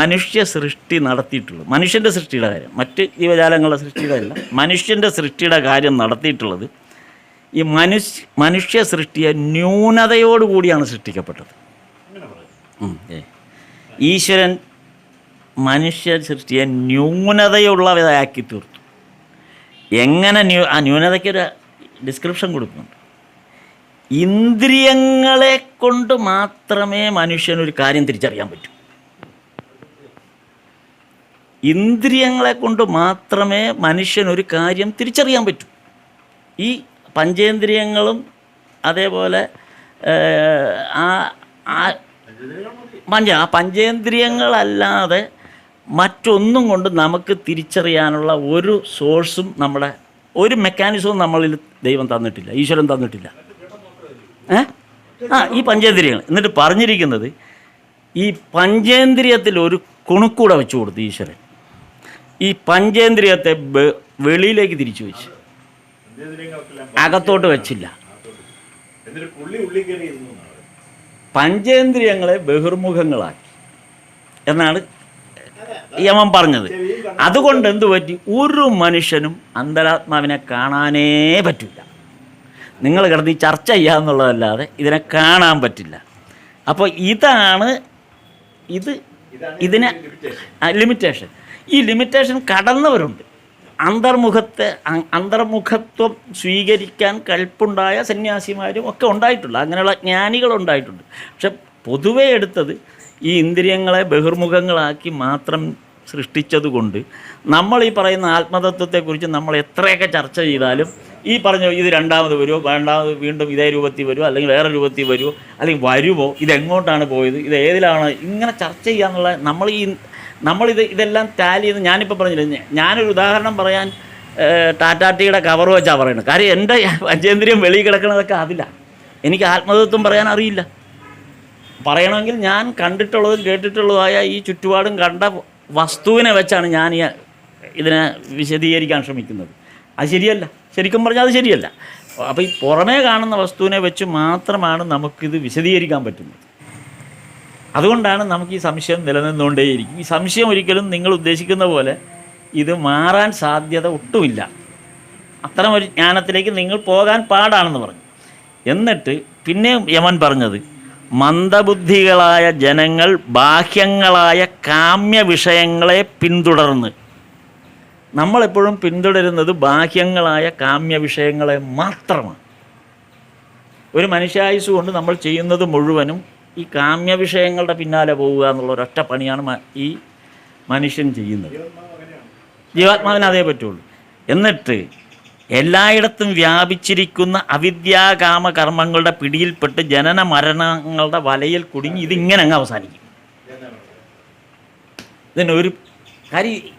മനുഷ്യ സൃഷ്ടി നടത്തിയിട്ടുള്ളത്, മനുഷ്യൻ്റെ സൃഷ്ടിയുടെ കാര്യം, മറ്റ് ജീവജാലങ്ങളുടെ സൃഷ്ടിയുടെ അല്ല, മനുഷ്യൻ്റെ സൃഷ്ടിയുടെ കാര്യം നടത്തിയിട്ടുള്ളത്, ഈ മനുഷ്യ സൃഷ്ടിയെ ന്യൂനതയോടുകൂടിയാണ് സൃഷ്ടിക്കപ്പെട്ടത്. ഈശ്വരൻ മനുഷ്യ സൃഷ്ടിയെ ന്യൂനതയുള്ളവരാക്കി തീർത്തു. എങ്ങനെ ആ ന്യൂനതയ്ക്കൊരു ഡിസ്ക്രിപ്ഷൻ കൊടുക്കുന്നുണ്ട്. ഇന്ദ്രിയങ്ങളെ കൊണ്ട് മാത്രമേ മനുഷ്യനൊരു കാര്യം തിരിച്ചറിയാൻ പറ്റൂ. ഇന്ദ്രിയങ്ങളെ കൊണ്ട് മാത്രമേ മനുഷ്യനൊരു കാര്യം തിരിച്ചറിയാൻ പറ്റൂ. ഈ പഞ്ചേന്ദ്രിയങ്ങളും അതേപോലെ ആ പഞ്ചേന്ദ്രിയങ്ങളല്ലാതെ മറ്റൊന്നും കൊണ്ട് നമുക്ക് തിരിച്ചറിയാനുള്ള ഒരു സോഴ്സും നമ്മുടെ ഒരു മെക്കാനിസവും നമ്മളിൽ ദൈവം തന്നിട്ടില്ല, ഈശ്വരൻ തന്നിട്ടില്ല. ഈ പഞ്ചേന്ദ്രിയങ്ങൾ എന്നിട്ട് പറഞ്ഞിരിക്കുന്നത് ഈ പഞ്ചേന്ദ്രിയത്തിൽ ഒരു കുണുക്കൂടെ വെച്ചു കൊടുത്തു ഈശ്വരൻ. ഈ പഞ്ചേന്ദ്രിയത്തെ വെളിയിലേക്ക് തിരിച്ചു വെച്ച്, അകത്തോട്ട് വെച്ചില്ല. പഞ്ചേന്ദ്രിയങ്ങളെ ബഹിർമുഖങ്ങളാക്കി എന്നാണ് യമൻ പറഞ്ഞത്. അതുകൊണ്ട് എന്തു പറ്റി? ഒരു മനുഷ്യനും അന്തരാത്മാവിനെ കാണാനേ പറ്റില്ല. നിങ്ങൾ കിടന്ന് ഈ ചർച്ച ചെയ്യാന്നുള്ളതല്ലാതെ ഇതിനെ കാണാൻ പറ്റില്ല. അപ്പോൾ ഇതിനെ ലിമിറ്റേഷൻ. ഈ ലിമിറ്റേഷൻ കടന്നവരുണ്ട്. അന്തർമുഖത്വം സ്വീകരിക്കാൻ കൽപ്പുണ്ടായ സന്യാസിമാരും ഒക്കെ ഉണ്ടായിട്ടുണ്ട്, അങ്ങനെയുള്ള ജ്ഞാനികളുണ്ടായിട്ടുണ്ട്. പക്ഷെ പൊതുവെ എടുത്തത് ഈ ഇന്ദ്രിയങ്ങളെ ബഹിർമുഖങ്ങളാക്കി മാത്രം സൃഷ്ടിച്ചതുകൊണ്ട് നമ്മൾ ഈ പറയുന്ന ആത്മതത്വത്തെക്കുറിച്ച് നമ്മൾ എത്രയൊക്കെ ചർച്ച ചെയ്താലും ഈ പറഞ്ഞ ഇത് രണ്ടാമത് വരുമോ, രണ്ടാമത് വീണ്ടും ഇതേ രൂപത്തിൽ വരുമോ, അല്ലെങ്കിൽ വേറെ രൂപത്തിൽ വരുമോ, അല്ലെങ്കിൽ വരുമോ, ഇതെങ്ങോട്ടാണ് പോയത്, ഇത് ഏതിലാണ്, ഇങ്ങനെ ചർച്ച ചെയ്യാന്നുള്ള ഇതെല്ലാം ടാലി ചെയ്ത് ഞാനിപ്പോൾ പറഞ്ഞില്ല. ഞാനൊരു ഉദാഹരണം പറയാൻ ടാറ്റാ ടീയുടെ കവർ വെച്ചാണ് പറയുന്നത്. കാര്യം എൻ്റെ പഞ്ചേന്ദ്രിയം വെളിയിൽ കിടക്കുന്നതൊക്കെ അതില്ല. എനിക്ക് ആത്മതത്വം പറയാൻ അറിയില്ല. പറയണമെങ്കിൽ ഞാൻ കണ്ടിട്ടുള്ളതും കേട്ടിട്ടുള്ളതായ ഈ ചുറ്റുപാടും കണ്ട വസ്തുവിനെ വെച്ചാണ് ഞാൻ ഇതിനെ വിശദീകരിക്കാൻ ശ്രമിക്കുന്നത്. അത് ശരിയല്ല, ശരിക്കും പറഞ്ഞാൽ അത് ശരിയല്ല. അപ്പോൾ ഈ പുറമേ കാണുന്ന വസ്തുവിനെ വെച്ച് മാത്രമാണ് നമുക്കിത് വിശദീകരിക്കാൻ പറ്റുന്നത്. അതുകൊണ്ടാണ് നമുക്ക് ഈ സംശയം നിലനിന്നുകൊണ്ടേയിരിക്കും. ഈ സംശയം ഒരിക്കലും നിങ്ങൾ ഉദ്ദേശിക്കുന്ന പോലെ ഇത് മാറാൻ സാധ്യത ഒട്ടുമില്ല. അത്തരം ഒരു ജ്ഞാനത്തിലേക്ക് നിങ്ങൾ പോകാൻ പാടാണെന്ന് പറഞ്ഞു. എന്നിട്ട് പിന്നെ യമൻ പറഞ്ഞത്, മന്ദബുദ്ധികളായ ജനങ്ങൾ ബാഹ്യങ്ങളായ കാമ്യ വിഷയങ്ങളെ പിന്തുടർന്ന്, നമ്മളെപ്പോഴും പിന്തുടരുന്നത് ബാഹ്യങ്ങളായ കാമ്യ വിഷയങ്ങളെ മാത്രമാണ്. ഒരു മനുഷ്യായുസ് കൊണ്ട് നമ്മൾ ചെയ്യുന്നത് മുഴുവനും ഈ കാമ്യ വിഷയങ്ങളുടെ പിന്നാലെ പോവുക എന്നുള്ള ഒരൊറ്റ പണിയാണ് ഈ മനുഷ്യൻ ചെയ്യുന്നത്. ജീവാത്മാവിന് അതേ പറ്റുള്ളൂ. എന്നിട്ട് എല്ലായിടത്തും വ്യാപിച്ചിരിക്കുന്ന അവിദ്യാകാമ കർമ്മങ്ങളുടെ പിടിയിൽപ്പെട്ട് ജനന മരണങ്ങളുടെ വലയിൽ കുടുങ്ങി ഇതിങ്ങനെ അങ്ങ് അവസാനിക്കും. ഇതിനൊരു കാര്യം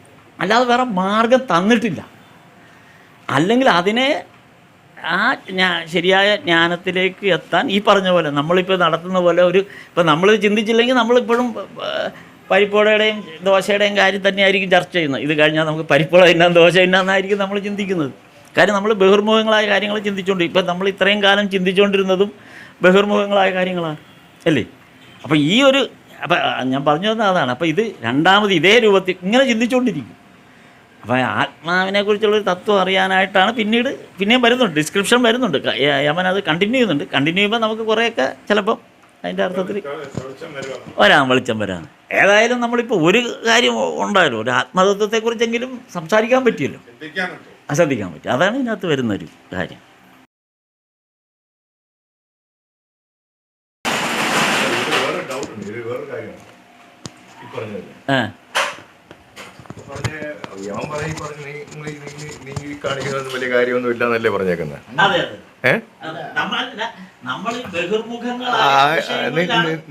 അല്ലാതെ വേറെ മാർഗം തന്നിട്ടില്ല. അല്ലെങ്കിൽ അതിനെ ശരിയായ ജ്ഞാനത്തിലേക്ക് എത്താൻ ഈ പറഞ്ഞ പോലെ നമ്മളിപ്പോൾ നടത്തുന്ന പോലെ ഇപ്പം നമ്മൾ ചിന്തിച്ചില്ലെങ്കിൽ നമ്മളിപ്പോഴും പരിപ്പോടയുടെയും ദോശയുടെയും കാര്യം തന്നെയായിരിക്കും ചർച്ച ചെയ്യുന്നത്. ഇത് കഴിഞ്ഞാൽ നമുക്ക് പരിപ്പോട തിന്നാൻ ദോശ തിന്നാന്നായിരിക്കും നമ്മൾ ചിന്തിക്കുന്നത്. കാര്യം നമ്മൾ ബഹിർമുഖങ്ങളായ കാര്യങ്ങൾ ചിന്തിച്ചുകൊണ്ട് ഇപ്പം നമ്മൾ ഇത്രയും കാലം ചിന്തിച്ചുകൊണ്ടിരുന്നതും ബഹിർമുഖങ്ങളായ കാര്യങ്ങളാണ് അല്ലേ. അപ്പോൾ അപ്പം ഞാൻ പറഞ്ഞു തന്ന അതാണ്. അപ്പോൾ ഇത് രണ്ടാമത് ഇതേ രൂപത്തിൽ ഇങ്ങനെ ചിന്തിച്ചുകൊണ്ടിരിക്കും. അപ്പോൾ ആത്മാവിനെക്കുറിച്ചുള്ളൊരു തത്വം അറിയാനായിട്ടാണ് പിന്നെയും വരുന്നുണ്ട്, ഡിസ്ക്രിപ്ഷൻ വരുന്നുണ്ട്. യമൻ അത് കണ്ടിന്യൂ ചെയ്യുന്നുണ്ട്. കണ്ടിന്യൂ ചെയ്യുമ്പോൾ നമുക്ക് കുറേയൊക്കെ ചിലപ്പം അതിൻ്റെ അർത്ഥത്തിൽ വെളിച്ചം വരാം. ഏതായാലും നമ്മളിപ്പോൾ ഒരു കാര്യം ഉണ്ടായല്ലോ, ഒരു ആത്മതത്വത്തെക്കുറിച്ചെങ്കിലും സംസാരിക്കാൻ പറ്റിയല്ലോ, ശ്രദ്ധിക്കാൻ പറ്റും. അതാണ് ഇതിനകത്ത് വരുന്നൊരു കാര്യം. വലിയ കാര്യമൊന്നും ഇല്ലെന്നല്ലേ പറഞ്ഞേക്കുന്നത്.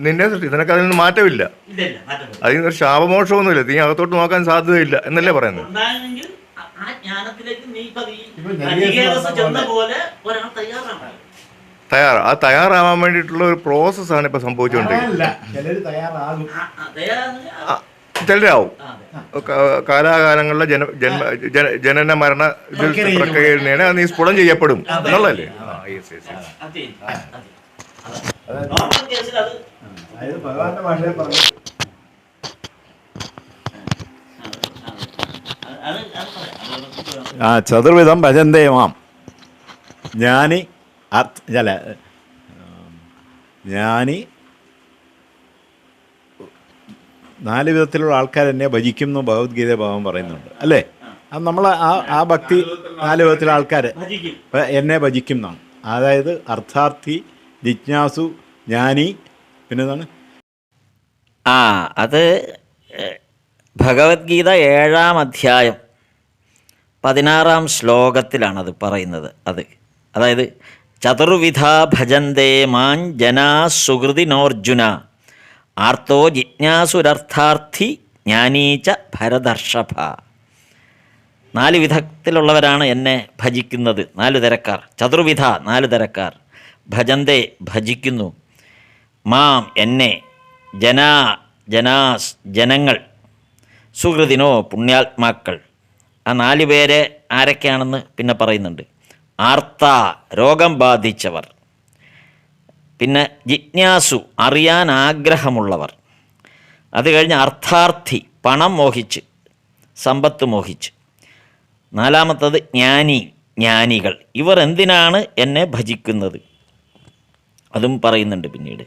നിന്നെ നിനക്ക് അതിൽ നിന്ന് മാറ്റമില്ല, അതിൽ നിന്നൊരു ശാപമോക്ഷമൊന്നുമില്ല, നീ അകത്തോട്ട് നോക്കാൻ സാധ്യതയില്ല എന്നല്ലേ പറയുന്നത്. തയ്യാറാവാൻ വേണ്ടിയിട്ടുള്ള ഒരു പ്രോസസ്സാണ് ഇപ്പൊ സംഭവിച്ചുകൊണ്ടിരിക്കുന്നത്. ചിലരാവും കാലാകാലങ്ങളിലെ ജനന മരണ പ്രക്രിയയിൽ നിന്ന് നീ സ്ഫുടം ചെയ്യപ്പെടും എന്നുള്ളതല്ലേ. ചതുർവിധം ഭജന്തേ മാം. ജ്ഞാനി നാല് വിധത്തിലുള്ള ആൾക്കാർ എന്നെ ഭജിക്കും എന്ന് ഭഗവത്ഗീത ഭാവം പറയുന്നുണ്ട് അല്ലേ. അത് നമ്മൾ ആ ഭക്തി 4 വിധത്തിലെ ആൾക്കാർ ഇപ്പം എന്നെ ഭജിക്കും എന്നാണ്. അതായത് അർത്ഥാർത്ഥി, ജിജ്ഞാസു, ജ്ഞാനി, പിന്നെന്താണ് അത് ഭഗവത്ഗീത 7-ാം അധ്യായം 16-ാം ശ്ലോകത്തിലാണത് പറയുന്നത്. അതായത് ചതുർവിധ ഭജന്തേ മാൻ ജനാ സുഹൃതിനോർജുന ആർത്തോ ജിജ്ഞാസുരർത്ഥാർത്ഥി ജ്ഞാനീച്ച ഭരതർഷഭ. 4 വിധത്തിലുള്ളവരാണ് എന്നെ ഭജിക്കുന്നത്. 4 തരക്കാർ. ചതുർവിധ 4 തരക്കാർ. ഭജന്തേ ഭജിക്കുന്നു. മാം എന്നെ. ജനാസ് ജനങ്ങൾ. സുഹൃതിനോ പുണ്യാത്മാക്കൾ. ആ 4 പേരെ ആരൊക്കെയാണെന്ന് പിന്നെ പറയുന്നുണ്ട്. ആർത്ത രോഗം ബാധിച്ചവർ. പിന്നെ ജിജ്ഞാസു അറിയാൻ ആഗ്രഹമുള്ളവർ. അത് കഴിഞ്ഞ് അർത്ഥാർത്ഥി പണം മോഹിച്ച്, സമ്പത്ത് മോഹിച്ച്. 4-മത്തത് ജ്ഞാനികൾ. ഇവർ എന്തിനാണ് എന്നെ ഭജിക്കുന്നത്? അതും പറയുന്നുണ്ട് പിന്നീട്.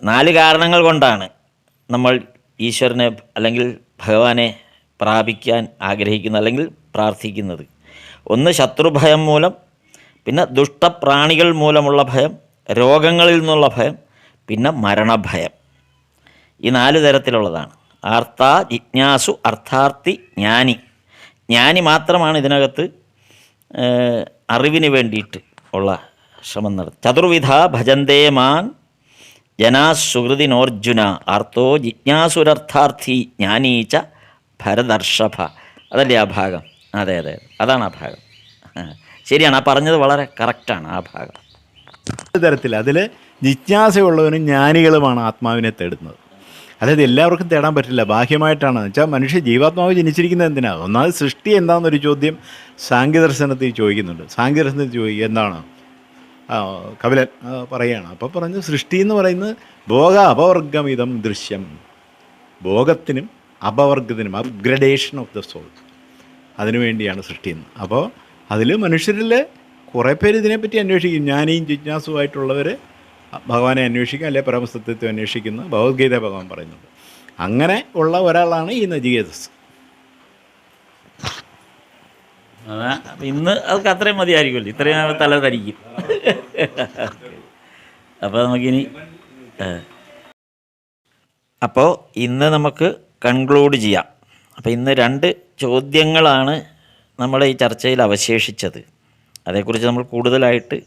4 കാരണങ്ങൾ കൊണ്ടാണ് നമ്മൾ ഈശ്വരനെ അല്ലെങ്കിൽ ഭഗവാനെ പ്രാപിക്കാൻ ആഗ്രഹിക്കുന്നത് അല്ലെങ്കിൽ പ്രാർത്ഥിക്കുന്നത്. ഒന്ന് ശത്രുഭയം മൂലം, പിന്നെ ദുഷ്ടപ്രാണികൾ മൂലമുള്ള ഭയം, രോഗങ്ങളിൽ നിന്നുള്ള ഭയം, പിന്നെ മരണഭയം. ഈ 4 തരത്തിലുള്ളതാണ്. ആർത്ത, ജിജ്ഞാസു, അർത്ഥാർത്ഥി, ജ്ഞാനി മാത്രമാണ് ഇതിനകത്ത് അറിവിന് വേണ്ടിയിട്ട് ഉള്ള ശ്രമം നടത്തും. ചതുർവിധ ഭജന്തേ മാൻ ജനാസുഹൃതിനോർജുന ആർത്തോ ജിജ്ഞാസുരർത്ഥാർത്ഥി ജ്ഞാനീച്ച ഭരതർഷഭ. അതല്ലേ ആ ഭാഗം? അതെ, അതാണ് ആ ഭാഗം. ശരിയാണ്, ആ പറഞ്ഞത് വളരെ കറക്റ്റാണ് ആ ഭാഗം. തരത്തിൽ അതിൽ ജിജ്ഞാസയുള്ളവനും ജ്ഞാനികളുമാണ് ആത്മാവിനെ തേടുന്നത്. അതായത് എല്ലാവർക്കും തേടാൻ പറ്റില്ല, ബാഹ്യമായിട്ടാണ്. വെച്ചാൽ മനുഷ്യ ജീവാത്മാവ് ജനിച്ചിരിക്കുന്നത് എന്തിനാണ്? ഒന്നാമത് സൃഷ്ടി എന്താണെന്നൊരു ചോദ്യം സാങ്കേദർശനത്തിൽ ചോദിക്കുന്നുണ്ട്. സാങ്കേദർശനത്തിൽ ചോദിക്കുക എന്താണ്? കപിലൻ പറയുകയാണ്. അപ്പോൾ പറഞ്ഞു സൃഷ്ടി എന്ന് പറയുന്നത് ഭോഗ അപവർഗമിതം ദൃശ്യം. ഭോഗത്തിനും അപവർഗത്തിനും അപ്ഗ്രഡേഷൻ ഓഫ് ദ സോൾ, അതിനുവേണ്ടിയാണ് സൃഷ്ടിയെന്ന്. അപ്പോൾ അതിൽ മനുഷ്യരിൽ കുറേ പേര് ഇതിനെപ്പറ്റി അന്വേഷിക്കും. ജ്ഞാനിയും ജിജ്ഞാസുവായിട്ടുള്ളവർ ഭഗവാനെ അന്വേഷിക്കും, അല്ലെ പരമസത്യത്തെ അന്വേഷിക്കുന്ന ഭഗവത്ഗീത ഭഗവാൻ പറയുന്നുണ്ട്. അങ്ങനെ ഉള്ള ഒരാളാണ് ഈ നചികേതസ്. ഇന്ന് അതൊക്കെ അത്രയും മതിയായിരിക്കുമല്ലോ, ഇത്രയും തല ധരിക്കും. അപ്പോൾ നമുക്കിനി ഇന്ന് നമുക്ക് കൺക്ലൂഡ് ചെയ്യാം. അപ്പോൾ ഇന്ന് 2 ചോദ്യങ്ങളാണ് നമ്മുടെ ഈ ചർച്ചയിൽ അവശേഷിച്ചത്. അതേക്കുറിച്ച് നമ്മൾ കൂടുതലായിട്ട്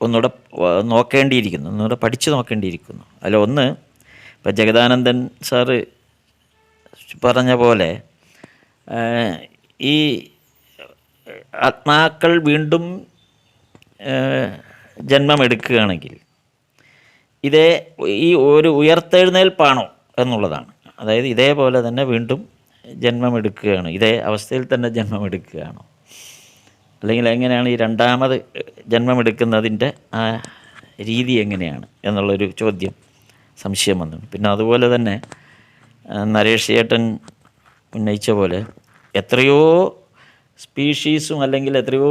ഒന്നുകൂടെ നോക്കേണ്ടിയിരിക്കുന്നു, ഒന്നുകൂടെ പഠിച്ചു നോക്കേണ്ടിയിരിക്കുന്നു. അതിലൊന്ന്, ഇപ്പോൾ ജഗദാനന്ദൻ സാറ് പറഞ്ഞ പോലെ ഈ ആത്മാക്കൾ വീണ്ടും ജന്മമെടുക്കുകയാണെങ്കിൽ ഈ ഒരു ഉയർത്തെഴുന്നേൽപ്പാണോ എന്നുള്ളതാണ്. അതായത് ഇതേപോലെ തന്നെ വീണ്ടും ജന്മമെടുക്കുകയാണ്, ഇതേ അവസ്ഥയിൽ തന്നെ ജന്മമെടുക്കുകയാണോ, അല്ലെങ്കിൽ എങ്ങനെയാണ് ഈ 2ാമത് ജന്മമെടുക്കുന്നതിൻ്റെ ആ രീതി എങ്ങനെയാണ് എന്നുള്ളൊരു ചോദ്യം, സംശയം വന്നു. പിന്നെ അതുപോലെ തന്നെ നരേഷ് ചേട്ടൻ ഉന്നയിച്ച പോലെ എത്രയോ സ്പീഷീസും അല്ലെങ്കിൽ എത്രയോ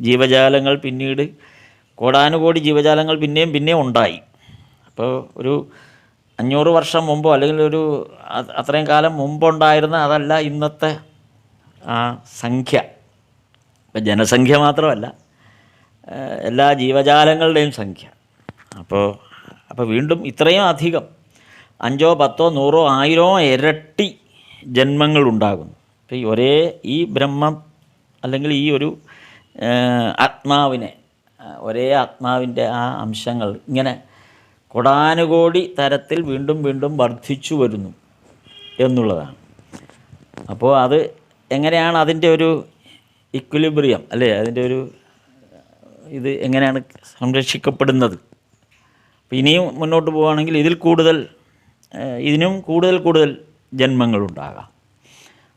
ജീവജാലങ്ങൾ പിന്നീട് കോടാനുകോടി ജീവജാലങ്ങൾ പിന്നെയും ഉണ്ടായി. അപ്പോൾ ഒരു 500 വർഷം മുമ്പോ അല്ലെങ്കിൽ അത്രയും കാലം മുമ്പുണ്ടായിരുന്ന അതല്ല ഇന്നത്തെ ആ സംഖ്യ. ഇപ്പം ജനസംഖ്യ മാത്രമല്ല, എല്ലാ ജീവജാലങ്ങളുടെയും സംഖ്യ. അപ്പോൾ വീണ്ടും ഇത്രയും അധികം 5, 10, 100, 1000 ഇരട്ടി ജന്മങ്ങളുണ്ടാകുന്നു. അപ്പോൾ ഈ ബ്രഹ്മം അല്ലെങ്കിൽ ഈ ഒരു ആത്മാവിനെ, ഒരേ ആത്മാവിൻ്റെ ആ അംശങ്ങൾ ഇങ്ങനെ കോടാനുകോടി തരത്തിൽ വീണ്ടും വർദ്ധിച്ചു വരുന്നു എന്നുള്ളതാണ്. അപ്പോൾ അത് എങ്ങനെയാണ് അതിൻ്റെ ഒരു ഇക്വിലിബ്രിയം, അല്ലേ, അതിൻ്റെ ഒരു ഇത് എങ്ങനെയാണ് സംരക്ഷിക്കപ്പെടുന്നത്? അപ്പോൾ ഇനിയും മുന്നോട്ട് പോവുകയാണെങ്കിൽ ഇതിനും കൂടുതൽ ജന്മങ്ങളുണ്ടാകാം.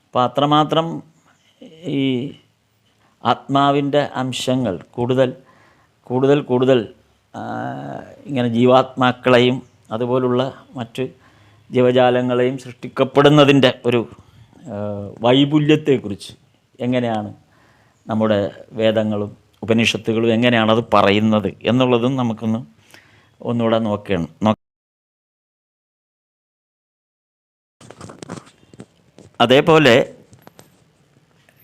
അപ്പോൾ അത്രമാത്രം ഈ ആത്മാവിൻ്റെ അംശങ്ങൾ കൂടുതൽ ഇങ്ങനെ ജീവാത്മാക്കളെയും അതുപോലുള്ള മറ്റ് ജീവജാലങ്ങളെയും സൃഷ്ടിക്കപ്പെടുന്നതിൻ്റെ ഒരു വൈപുല്യത്തെക്കുറിച്ച് എങ്ങനെയാണ് നമ്മുടെ വേദങ്ങളും ഉപനിഷത്തുകളും എങ്ങനെയാണത് പറയുന്നത് എന്നുള്ളതും നമുക്കൊന്നുകൂടെ നോക്കണം. അതേപോലെ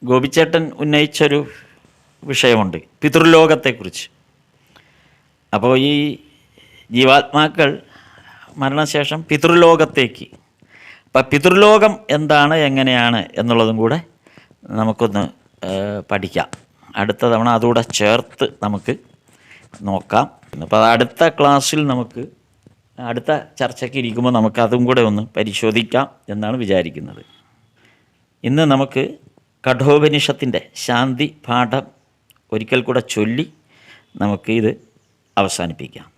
ഗോപിച്ചേട്ടൻ ഉന്നയിച്ചൊരു വിഷയമുണ്ട്, പിതൃലോകത്തെക്കുറിച്ച്. അപ്പോൾ ഈ ജീവാത്മാക്കൾ മരണശേഷം പിതൃലോകത്തേക്ക്, അപ്പം പിതൃലോകം എന്താണ്, എങ്ങനെയാണ് എന്നുള്ളതും കൂടെ നമുക്കൊന്ന് പഠിക്കാം. അടുത്ത തവണ അതുകൂടെ ചേർത്ത് നമുക്ക് നോക്കാം. അപ്പോൾ അടുത്ത ക്ലാസ്സിൽ നമുക്ക്, അടുത്ത ചർച്ചയ്ക്ക് ഇരിക്കുമ്പോൾ നമുക്ക് അതും കൂടെ ഒന്ന് പരിശോധിക്കാം എന്നാണ് വിചാരിക്കുന്നത്. ഇന്ന് നമുക്ക് കഠോപനിഷത്തിൻ്റെ ശാന്തി പാഠം ഒരിക്കൽ കൂടെ ചൊല്ലി നമുക്ക് ഇത് അവസാനിപ്പിക്കാം.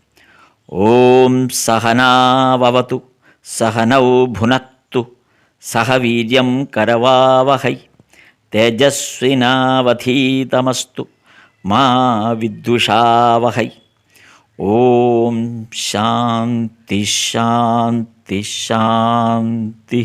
ഓം സഹനാവവതു സഹനൗ ഭുനക്തു സഹ വീര്യം കരവാവഹൈ തേജസ്വിനാവധീതമസ്തു മാ വിദ്വിഷാവഹൈ. ഓം ശാന്തി ശാന്തി ശാന്തി.